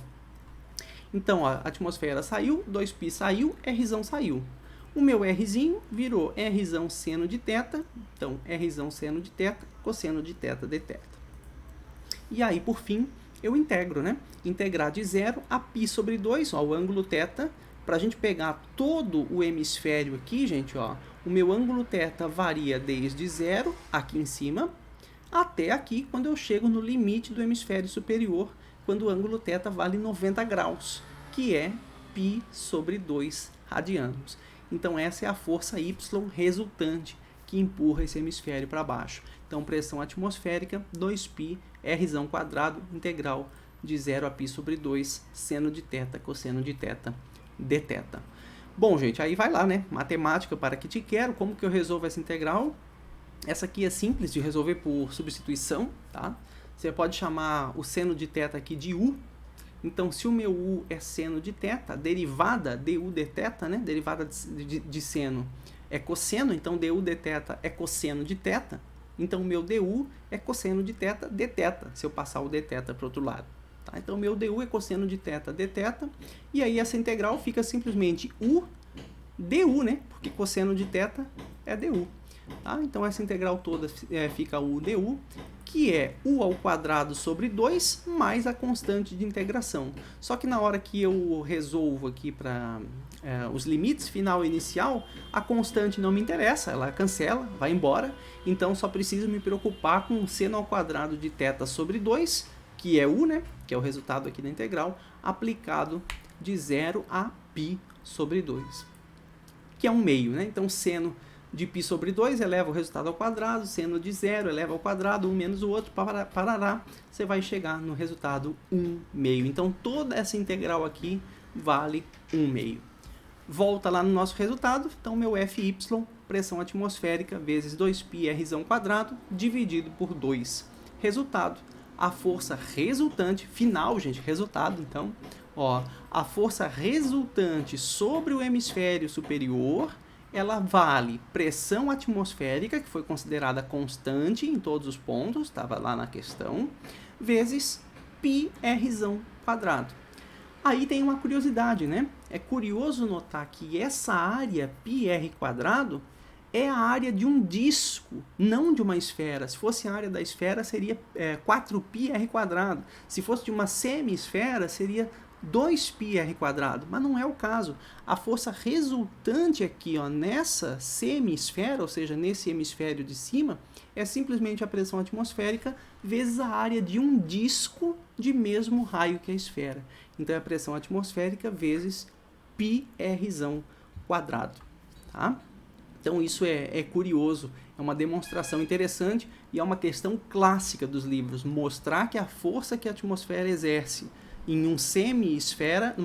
Então, ó, a atmosfera saiu, 2π saiu, Rzão saiu. O meu Rzinho virou Rzão seno de θ. Então, Rzão seno de θ, cosseno de θ dθ. E aí, por fim, eu integro, né? Integrar de 0 a π sobre 2, ó, o ângulo θ. Para a gente pegar todo o hemisfério aqui, gente, ó, o meu ângulo θ varia desde 0, aqui em cima, até aqui, quando eu chego no limite do hemisfério superior, quando o ângulo θ vale 90 graus, que é π sobre 2 radianos. Então, essa é a força Y resultante que empurra esse hemisfério para baixo. Então, pressão atmosférica, 2π Rzão quadrado, integral de 0 a π sobre 2, seno de θ, cosseno de θ dθ. Bom, gente, aí vai lá, né? Matemática para que te quero. Como que eu resolvo essa integral? Essa aqui é simples de resolver por substituição, tá? Você pode chamar o seno de θ aqui de u. Então, se o meu u é seno de θ, a derivada du dθ, né? Derivada de seno é cosseno, então du dθ é cosseno de θ. Então, o meu du é cosseno de θ dθ, se eu passar o dθ para o outro lado. Tá? Então, o meu du é cosseno de θ dθ. E aí, essa integral fica simplesmente u du, né? Porque cosseno de θ é du. Tá? Então, essa integral toda fica u du, que é u ao quadrado sobre 2 mais a constante de integração. Só que na hora que eu resolvo aqui para os limites final e inicial, a constante não me interessa, ela cancela, vai embora. Então, só preciso me preocupar com o seno ao quadrado de θ sobre 2, que é u, né? Que é o resultado aqui da integral, aplicado de 0 a π sobre 2, que é 1 meio, né? Então, seno de π sobre 2 eleva o resultado ao quadrado, seno de 0 eleva ao quadrado, um menos o outro, parará, você vai chegar no resultado 1 meio. Então, toda essa integral aqui vale 1 meio. Volta lá no nosso resultado, então meu Fy, pressão atmosférica, vezes 2πr² dividido por 2. Resultado, a força resultante, final, gente, resultado, então, ó, a força resultante sobre o hemisfério superior, ela vale pressão atmosférica, que foi considerada constante em todos os pontos, estava lá na questão, vezes πr². Aí tem uma curiosidade, né? É curioso notar que essa área πr² é a área de um disco, não de uma esfera. Se fosse a área da esfera, seria 4πr². Se fosse de uma semi-esfera, seria 2πr², mas não é o caso. A força resultante aqui, ó, nessa semi-esfera, ou seja, nesse hemisfério de cima, é simplesmente a pressão atmosférica vezes a área de um disco de mesmo raio que a esfera. Então, é a pressão atmosférica vezes πr², tá? Então, isso é curioso, é uma demonstração interessante e é uma questão clássica dos livros, mostrar que a força que a atmosfera exerce em uma semi-esfera,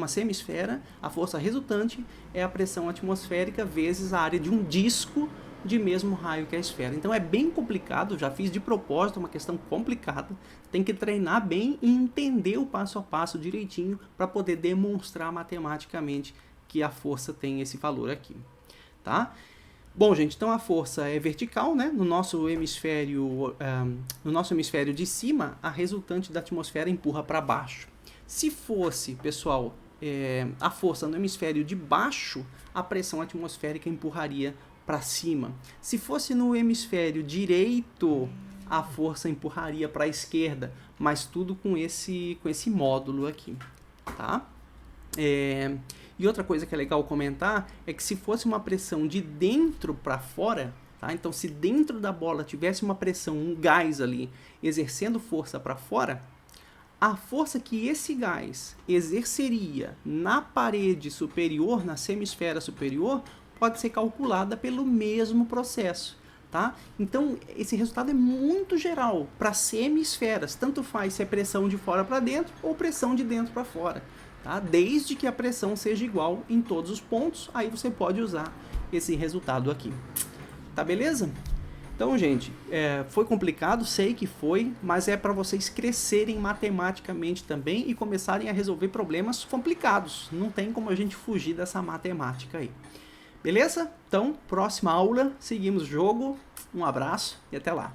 a força resultante é a pressão atmosférica vezes a área de um disco de mesmo raio que a esfera. Então é bem complicado, já fiz de propósito, uma questão complicada, tem que treinar bem e entender o passo a passo direitinho para poder demonstrar matematicamente que a força tem esse valor aqui, tá? Bom, gente, então a força é vertical, né? No nosso hemisfério de cima, a resultante da atmosfera empurra para baixo. Se fosse, pessoal, a força no hemisfério de baixo, a pressão atmosférica empurraria para cima. Se fosse no hemisfério direito, a força empurraria para a esquerda, mas tudo com esse módulo aqui, tá? E outra coisa que é legal comentar é que se fosse uma pressão de dentro para fora, tá? Então, se dentro da bola tivesse uma pressão, um gás ali, exercendo força para fora, a força que esse gás exerceria na parede superior, na semisfera superior, pode ser calculada pelo mesmo processo, tá? Então, esse resultado é muito geral para semisferas, tanto faz se é pressão de fora para dentro ou pressão de dentro para fora, tá? Desde que a pressão seja igual em todos os pontos, aí você pode usar esse resultado aqui. Tá beleza? Então, gente, foi complicado, sei que foi, mas é para vocês crescerem matematicamente também e começarem a resolver problemas complicados. Não tem como a gente fugir dessa matemática aí. Beleza? Então, próxima aula, seguimos o jogo. Um abraço e até lá.